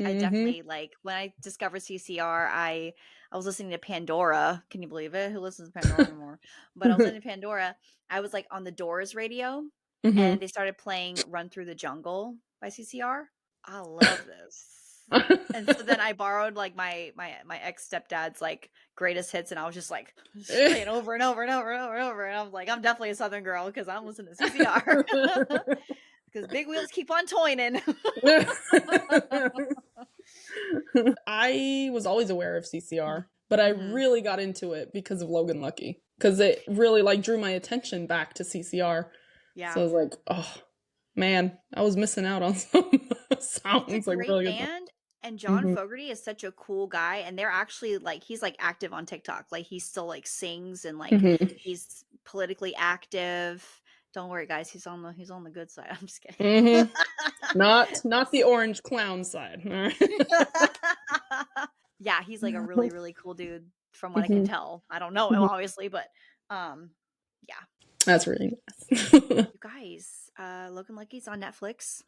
I definitely, like, when I discovered CCR, I was listening to Pandora. Can you believe it? Who listens to Pandora anymore? But I was listening to Pandora. I was like on the Doors radio, and they started playing Run Through the Jungle by CCR. I love this. And so then I borrowed like my ex stepdad's like greatest hits, and I was just like playing over and over and over and over and over. And I was like, I'm definitely a Southern girl because I'm listening to CCR. Because big wheels keep on toining. I was always aware of CCR, but I really got into it because of Logan Lucky, because it really like drew my attention back to CCR. Yeah. So I was like, oh man, I was missing out on some sounds. It's a great really band. And John Fogerty is such a cool guy, and they're actually like, he's like active on TikTok. Like he still like sings and like he's politically active. Don't worry, guys. He's on the good side. I'm just kidding. Not the orange clown side. Yeah, he's like a really, really cool dude from what I can tell. I don't know him obviously, but yeah. That's really nice. You guys, Logan Lucky's on Netflix.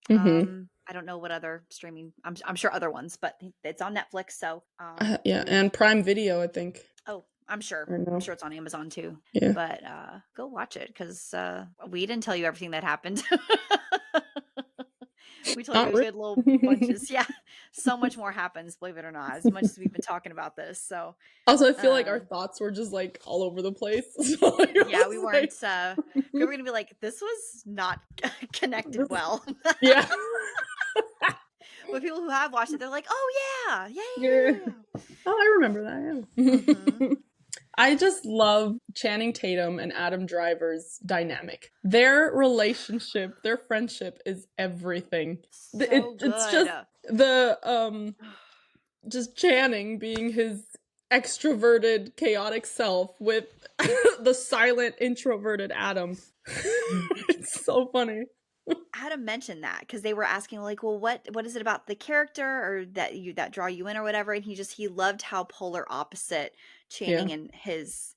I don't know what other streaming. I'm sure other ones, but it's on Netflix. So yeah, and Prime Video, I think. Oh, I'm sure it's on Amazon too. Yeah. But go watch it because we didn't tell you everything that happened. We told you good little bunches. Yeah. So much more happens, believe it or not, as much as we've been talking about this. So also, I feel like our thoughts were just like all over the place. So yeah, we weren't we were gonna be like, this was not connected well. Yeah. But people who have watched it, they're like, oh yeah. Oh, I remember that. Yeah. I just love Channing Tatum and Adam Driver's dynamic. Their relationship, their friendship is everything. So it's good. just the just Channing being his extroverted, chaotic self with the silent, introverted Adam. It's so funny. Adam mentioned that because they were asking like, well, what is it about the character or that draw you in or whatever, and he loved how polar opposite Channing and his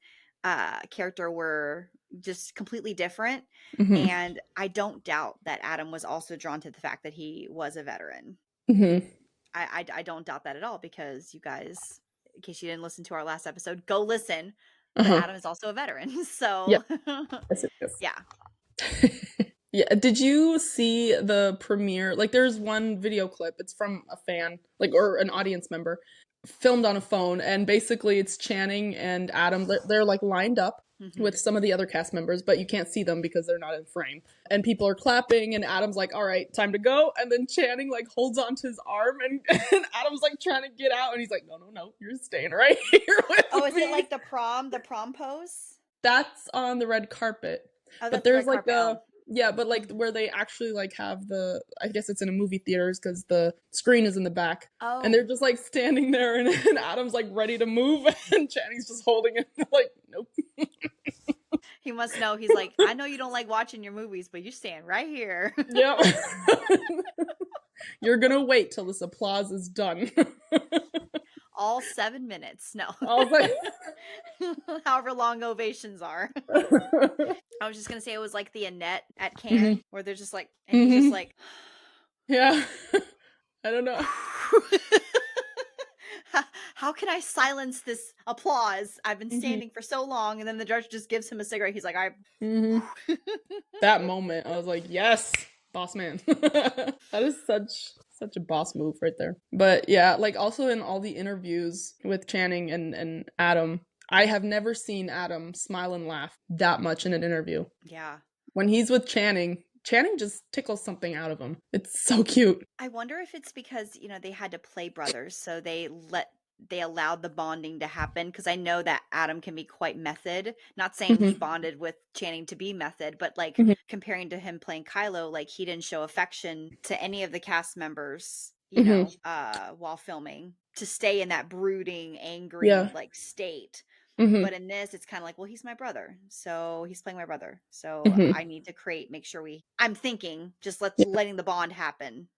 character were, just completely different. And I don't doubt that Adam was also drawn to the fact that he was a veteran. I don't doubt that at all, because you guys, in case you didn't listen to our last episode, go listen. But Adam is also a veteran, so yeah. Yeah, did you see the premiere? Like, there's one video clip. It's from a fan, like, or an audience member, filmed on a phone, and basically it's Channing and Adam. They're like lined up with some of the other cast members, but you can't see them because they're not in frame. And people are clapping, and Adam's like, "All right, time to go." And then Channing like holds onto his arm, and Adam's like trying to get out, and he's like, "No, you're staying right here with me." Is it like the prom pose? That's on the red carpet. Oh, but there's like yeah, but like where they actually like have I guess it's in a movie theaters because the screen is in the back. Oh. And they're just like standing there, and Adam's like ready to move, and Channing's just holding it like, nope. He must know. He's like, I know you don't like watching your movies, but you stand right here. Yep. You're gonna wait till this applause is done. All 7 minutes. No. However long ovations are. I was just gonna say it was like the Annette at Cannes, where they're just like, and he's just like, yeah. I don't know. How can I silence this applause? I've been standing for so long, and then the judge just gives him a cigarette. He's like, That moment, I was like, yes, boss man. That is such a boss move right there. But yeah, like also in all the interviews with Channing and Adam, I have never seen Adam smile and laugh that much in an interview. Yeah. When he's with Channing just tickles something out of him. It's so cute. I wonder if it's because, they had to play brothers, so they allowed the bonding to happen, because I know that Adam can be quite method. Not saying he bonded with Channing to be method, but like comparing to him playing Kylo, like he didn't show affection to any of the cast members, while filming, to stay in that brooding, angry like state. But in this, it's kind of like, well, he's my brother, so he's playing my brother, so I need to make sure I'm thinking, just letting the bond happen,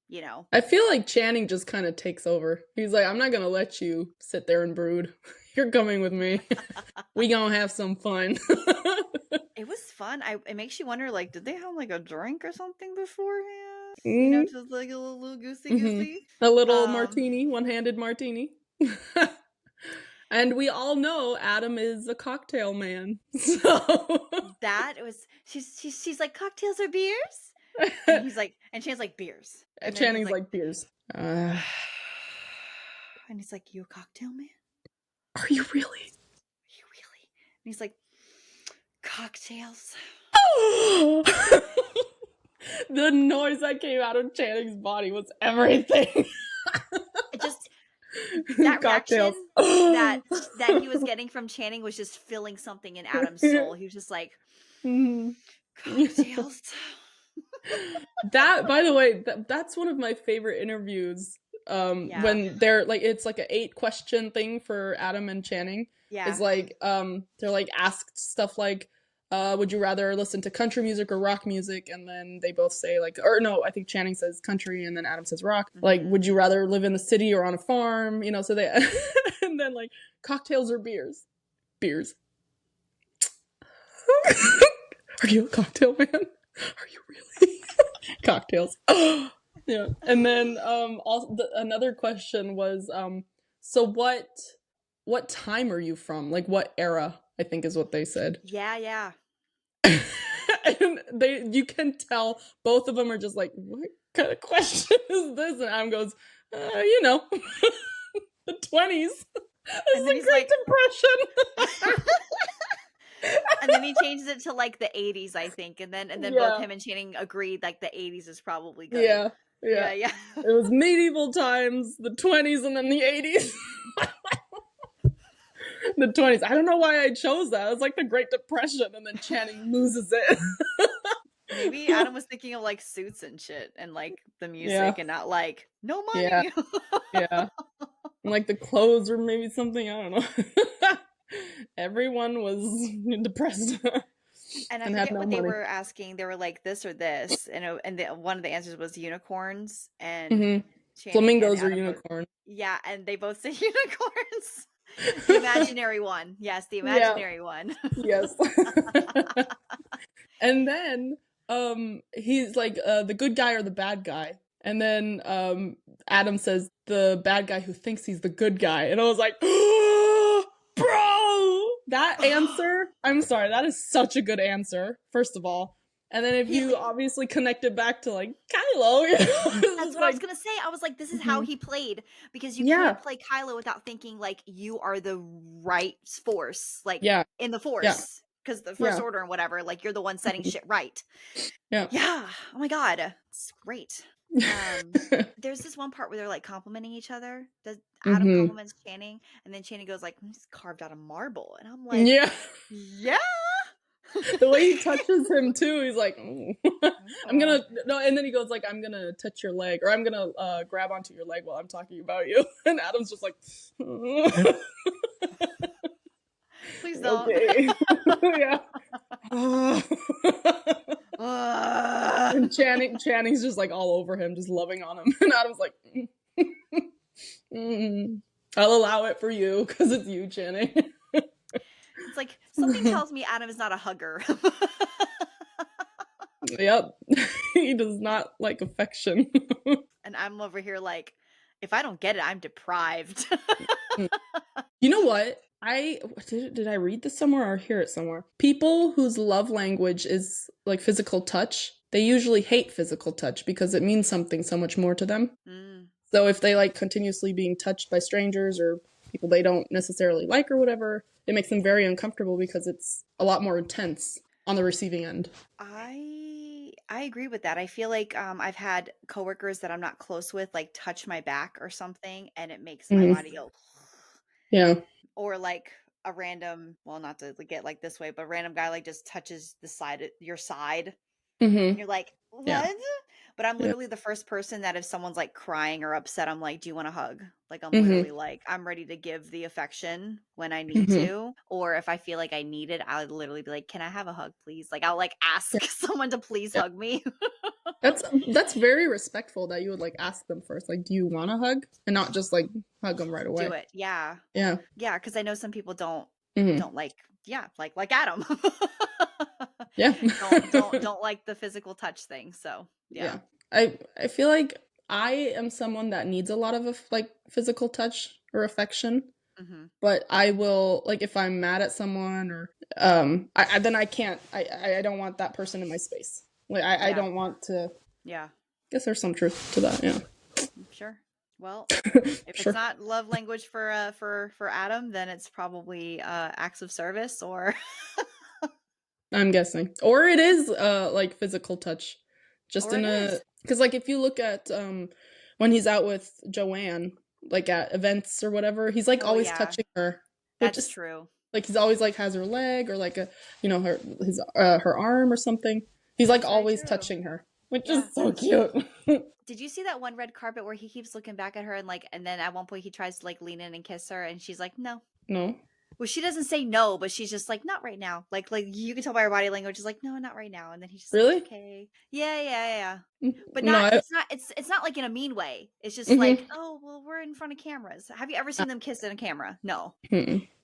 I feel like Channing just kind of takes over. He's like, I'm not gonna let you sit there and brood. You're coming with me. We gonna have some fun. It was fun. It makes you wonder, like, did they have like a drink or something beforehand? Just like a little goosey. A little martini, one-handed martini. And we all know Adam is a cocktail man. So she's like, cocktails or beers? And he's like, and Channing's like, beers. And Channing's like, beers. And he's like, you a cocktail man? Are you really? And he's like, cocktails. The noise that came out of Channing's body was everything. That reaction that he was getting from Channing was just filling something in Adam's soul. He was just like, cocktails. That, by the way, that's one of my favorite interviews. When they're like, it's like an 8-question thing for Adam and Channing. Yeah, it's like they're like asked stuff like, would you rather listen to country music or rock music? And then they both say like, or no, I think Channing says country and then Adam says rock. Like, would you rather live in the city or on a farm? So they, and then like, cocktails or beers? Beers. Are you a cocktail man? Are you really? Cocktails. Yeah. And then also another question was, so what time are you from? Like, what era, I think is what they said. Yeah. And you can tell both of them are just like, what kind of question is this? And Adam goes, you know, the 20s. It's the Great Depression. And then he changes it to like the 80s, I think. And then both him and Channing agreed like the 80s is probably good. Yeah. Yeah. It was medieval times, the 20s, and then the 80s. The 20s. I don't know why I chose that. It was like the Great Depression, and then Channing loses it. Maybe Adam was thinking of like Suits and shit and like the music and not like no money. Yeah. And like the clothes or maybe something. I don't know. Everyone was depressed. And I forget what they were asking. They were like this or this, and one of the answers was unicorns and flamingos or unicorns. Yeah, and they both said unicorns. The imaginary one, yes, the imaginary one. Yes. And then he's like the good guy or the bad guy, and then Adam says the bad guy who thinks he's the good guy, and I was like, bro, that answer, I'm sorry, that is such a good answer, first of all. And then if you obviously connect it back to like Kylo, that's what I was gonna say. I was like, this is how he played, because you can't play Kylo without thinking like you are the right force, like in the force, because the First Order and whatever, like you're the one setting shit right. Yeah. Oh my god, it's great. There's this one part where they're like complimenting each other. Adam compliments Channing, and then Channing goes like, "He's carved out of marble," and I'm like, yeah. The way he touches him too, he's like, I'm gonna no, and then he goes like, I'm gonna touch your leg, or I'm gonna grab onto your leg while I'm talking about you. And Adam's just like, please don't. Okay. And Channing's just like all over him, just loving on him, and Adam's like, I'll allow it for you because it's you, Channing. It's like, something tells me Adam is not a hugger. Yep. He does not like affection. And I'm over here like, if I don't get it, I'm deprived. You know what? Did I read this somewhere or hear it somewhere? People whose love language is like physical touch, they usually hate physical touch because it means something so much more to them. So if they like continuously being touched by strangers or people they don't necessarily like or whatever, it makes them very uncomfortable because it's a lot more intense on the receiving end. I agree with that. I feel like I've had coworkers that I'm not close with like touch my back or something, and it makes my body go. Yeah. Or like a random, well, not to get like this way, but a random guy like just touches the side, your side, and you're like, what? Yeah. But I'm literally the first person that if someone's like crying or upset, I'm like, do you want a hug? Like, I'm literally like, I'm ready to give the affection when I need to. Or if I feel like I need it, I'll literally be like, can I have a hug, please? Like, I'll like ask someone to please hug me. That's very respectful that you would like ask them first. Like, do you want a hug? And not just like hug them right away. Do it. Yeah. Yeah. Yeah. Because I know some people don't like, like Adam. Yeah. don't like the physical touch thing. So yeah. I feel like I am someone that needs a lot of like physical touch or affection, but I will like if I'm mad at someone or then I can't. I don't want that person in my space. Like I don't want to. Yeah. I guess there's some truth to that. Yeah. Sure. Well, if it's not love language for Adam, then it's probably acts of service or. I'm guessing, or it is like physical touch, just or in a because like if you look at when he's out with Joanne, like at events or whatever, he's like always touching her. That's true. Like he's always like has her leg or like a her arm or something. He's like always touching her, which is so cute. Did you see that one red carpet where he keeps looking back at her and then at one point he tries to like lean in and kiss her and she's like no. Well, she doesn't say no, but she's just like, not right now. Like you can tell by her body language, she's like, no, not right now. And then he's just like, okay. Yeah. But it's not like in a mean way. It's just like, oh, well, we're in front of cameras. Have you ever seen them kiss in a camera? No.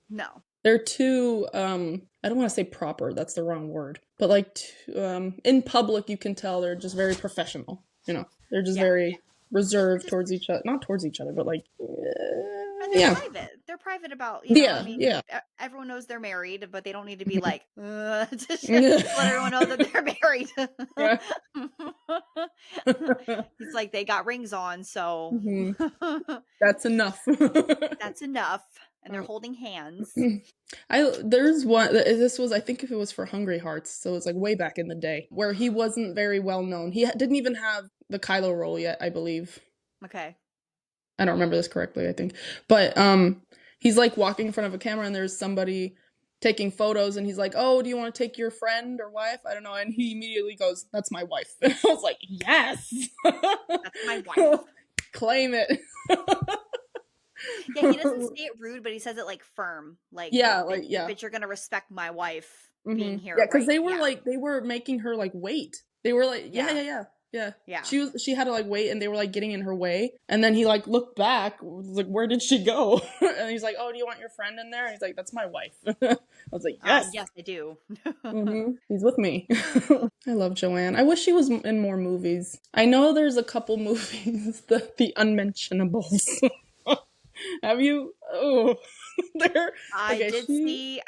No. They're too, I don't want to say proper. That's the wrong word. But like in public, you can tell they're just very professional. You know, they're just very reserved towards each other. Not towards each other, but like... They're private. they're private about, I Yeah, mean, yeah. everyone knows they're married, but they don't need to be like, just let everyone know that they're married. Yeah. He's like, they got rings on, so That's enough. that's enough. And they're holding hands. There's one, this was, I think if it was for Hungry Hearts, so it's like way back in the day, where he wasn't very well known. He didn't even have the Kylo role yet, I believe. Okay. I don't remember this correctly, I think. But he's like walking in front of a camera and there's somebody taking photos and he's like, "Oh, do you want to take your friend or wife?" I don't know. And he immediately goes, "That's my wife." And I was like, "Yes." That's my wife. Claim it. Yeah, he doesn't say it rude, but he says it like firm. Like, yeah, like, yeah. But you're gonna respect my wife being here. Yeah, because right? they were like, they were making her like wait. They were like, yeah. She had to like wait, and they were like getting in her way. And then he like looked back, was like, "Where did she go?" And he's like, "Oh, do you want your friend in there?" And he's like, "That's my wife." I was like, "Yes, yes, I do." He's with me. I love Joanne. I wish she was in more movies. I know there's a couple movies, the Unmentionables. Have you? Oh, there. I did see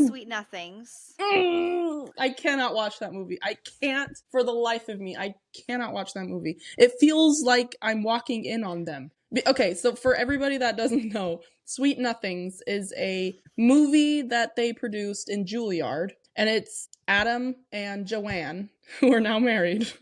Sweet Nothings. I cannot watch that movie. I can't, for the life of me, I cannot watch that movie. It feels like I'm walking in on them. Okay, so for everybody that doesn't know, Sweet Nothings is a movie that they produced in Juilliard, and it's Adam and Joanne, who are now married,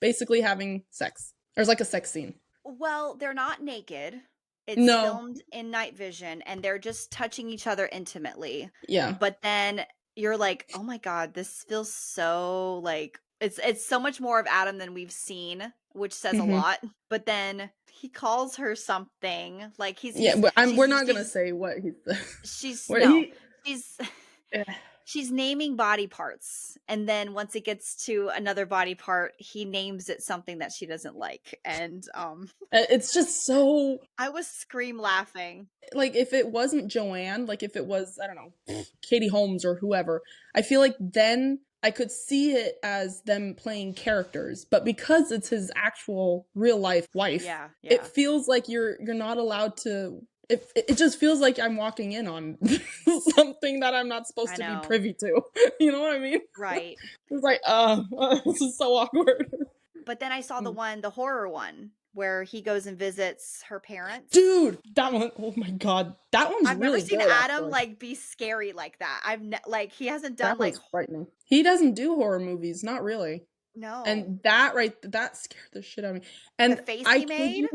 basically having sex. There's like a sex scene. Well, they're not naked. It's filmed in night vision, and they're just touching each other intimately. Yeah. But then you're like, oh my God, this feels so like it's so much more of Adam than we've seen, which says a lot. But then he calls her something like we're not gonna say what he said. She's naming body parts, and then once it gets to another body part, he names it something that she doesn't like, and it's just so. I was scream laughing. Like, if it wasn't Joanne, like if it was, I don't know, Katie Holmes or whoever, I feel like then I could see it as them playing characters. But because it's his actual real life wife, it feels like you're not allowed to. It just feels like I'm walking in on something that I'm not supposed to be privy to. You know what I mean? Right. It's like, this is so awkward. But then I saw the horror one, where he goes and visits her parents. Dude, that one, oh my God. That one's I've really never seen good, Adam actually. like be scary like that. He hasn't done that was frightening. He doesn't do horror movies, not really. No. And that scared the shit out of me. And the face he made?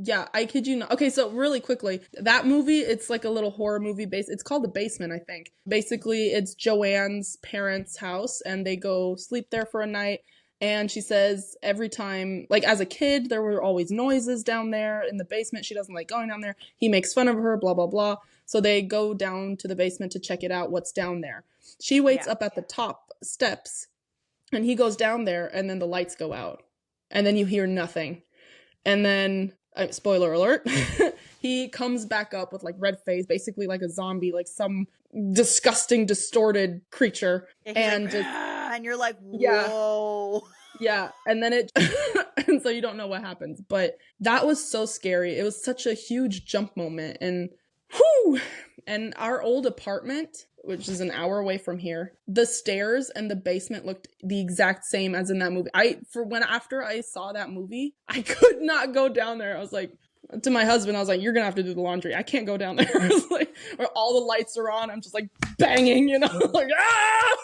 Yeah, I kid you not. Okay, so really quickly, that movie, it's like a little horror movie it's called The Basement, I think. Basically, it's Joanne's parents' house, and they go sleep there for a night. And she says every time, like as a kid, there were always noises down there in the basement. She doesn't like going down there. He makes fun of her, blah, blah, blah. So they go down to the basement to check it out, what's down there. She waits up at the top steps, and he goes down there, and then the lights go out. And then you hear nothing. And then, spoiler alert, he comes back up with like red face, basically like a zombie, like some disgusting, distorted creature. And like, and you're like, whoa. Yeah. And then and so you don't know what happens. But that was so scary. It was such a huge jump moment. And whew! And our old apartment, which is an hour away from here, the stairs and the basement looked the exact same as in that movie. After I saw that movie, I could not go down there. I was like, to my husband, I was like, "You're gonna have to do the laundry. I can't go down there." I was like, where all the lights are on, I'm just like banging, like, ah!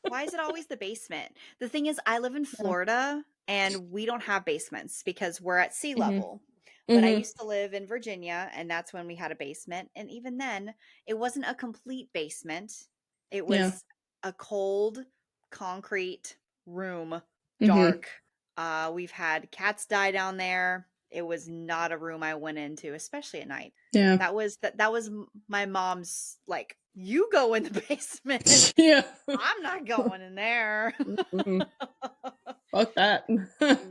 Why is it always the basement? The thing is, I live in Florida and we don't have basements because we're at sea level. But I used to live in Virginia, and that's when we had a basement. And even then, it wasn't a complete basement. It was a cold concrete room, dark. We've had cats die down there. It was not a room I went into, especially at night. Yeah. That was my mom's, like, you go in the basement. Yeah. I'm not going in there. Fuck that.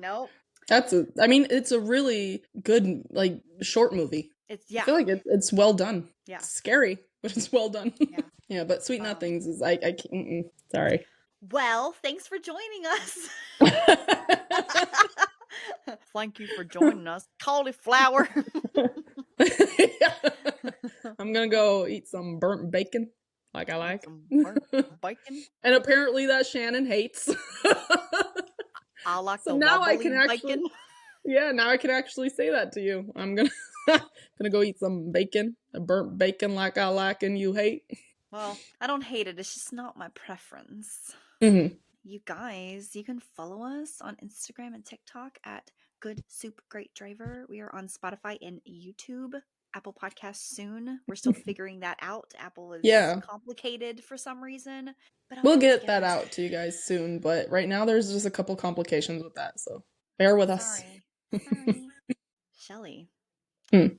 Nope. It's a really good, like, short movie. I feel like it's well done. Yeah. It's scary, but it's well done. Yeah. Yeah, but Sweet Nothings is, I can't, sorry. Well, thanks for joining us. Thank you for joining us. Cauliflower. I'm gonna go eat some burnt bacon, like I like. Some burnt bacon. And apparently that Shannon hates. I like So the now I wobbly can actually, bacon. yeah, now I can actually say that to you. I'm gonna go eat some bacon, a burnt bacon like I like and you hate. Well, I don't hate it. It's just not my preference. Mm-hmm. You guys, you can follow us on Instagram and TikTok at Good Soup Great Driver. We are on Spotify and YouTube. Apple Podcasts soon. We're still figuring that out. Apple is complicated for some reason. But we'll get that out to you guys soon. But right now there's just a couple complications with that. So bear with us. Sorry. Shelley,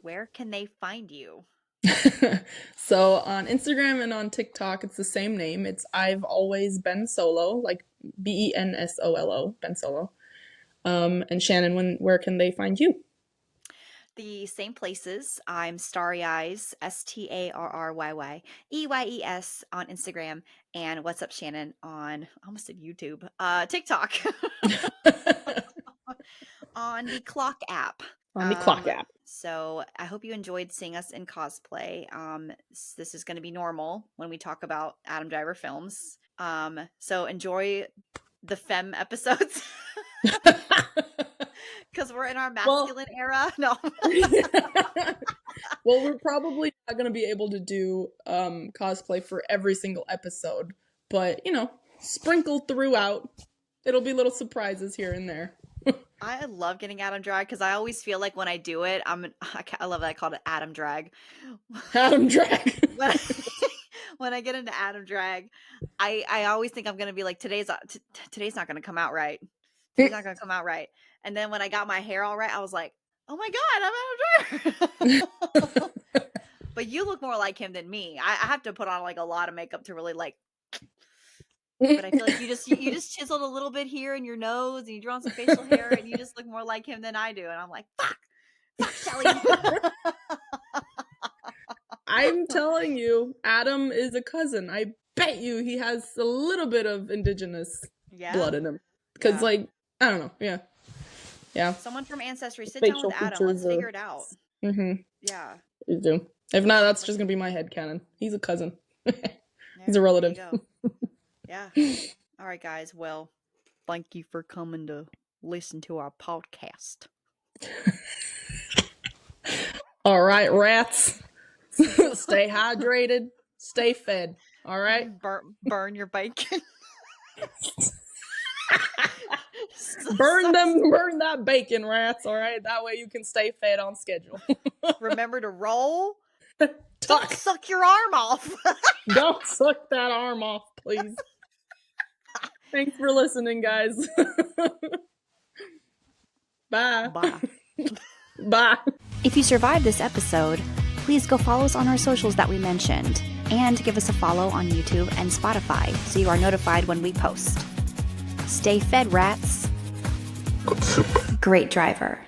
where can they find you? So on Instagram and on TikTok, it's the same name. It's I've Always Been Solo, like BENSOLO, Ben Solo. And Shannon, where can they find you? The same places. I'm Starry Eyes, STARRYYEYES on Instagram, and What's Up Shannon on, I almost said YouTube, TikTok. On the Clock app. So I hope you enjoyed seeing us in cosplay. This is going to be normal when we talk about Adam Driver films. So enjoy the femme episodes. Because we're in our masculine era. No. Well, we're probably not going to be able to do cosplay for every single episode. But, sprinkled throughout. It'll be little surprises here and there. I love getting Adam drag because I always feel like when I do it, I love that I called it Adam drag. Adam drag. When I get into Adam drag, I always think I'm going to be like, today's not going to come out right. Today's not going to come out right. And then when I got my hair all right, I was like, oh my God, I'm Adam drag. But you look more like him than me. I have to put on like a lot of makeup to really like. But I feel like you just chiseled a little bit here in your nose and you drew on some facial hair and you just look more like him than I do. And I'm like, fuck Shelley. I'm telling you, Adam is a cousin. I bet you he has a little bit of indigenous blood in him. Because I don't know. Yeah. Someone from Ancestry, sit down with Adam. Let's figure it out. Mm-hmm. Yeah. Please do. If not, that's just going to be my headcanon. He's a cousin. He's a relative. Yeah. All right, guys. Well, thank you for coming to listen to our podcast. All right, rats. Stay hydrated. Stay fed. All right? Burn your bacon. Burn that bacon, rats. All right? That way you can stay fed on schedule. Remember to roll. Don't suck your arm off. Don't suck that arm off, please. Thanks for listening, guys. Bye. Bye. If you survived this episode, please go follow us on our socials that we mentioned, and give us a follow on YouTube and Spotify so you are notified when we post. Stay fed, rats. Great driver.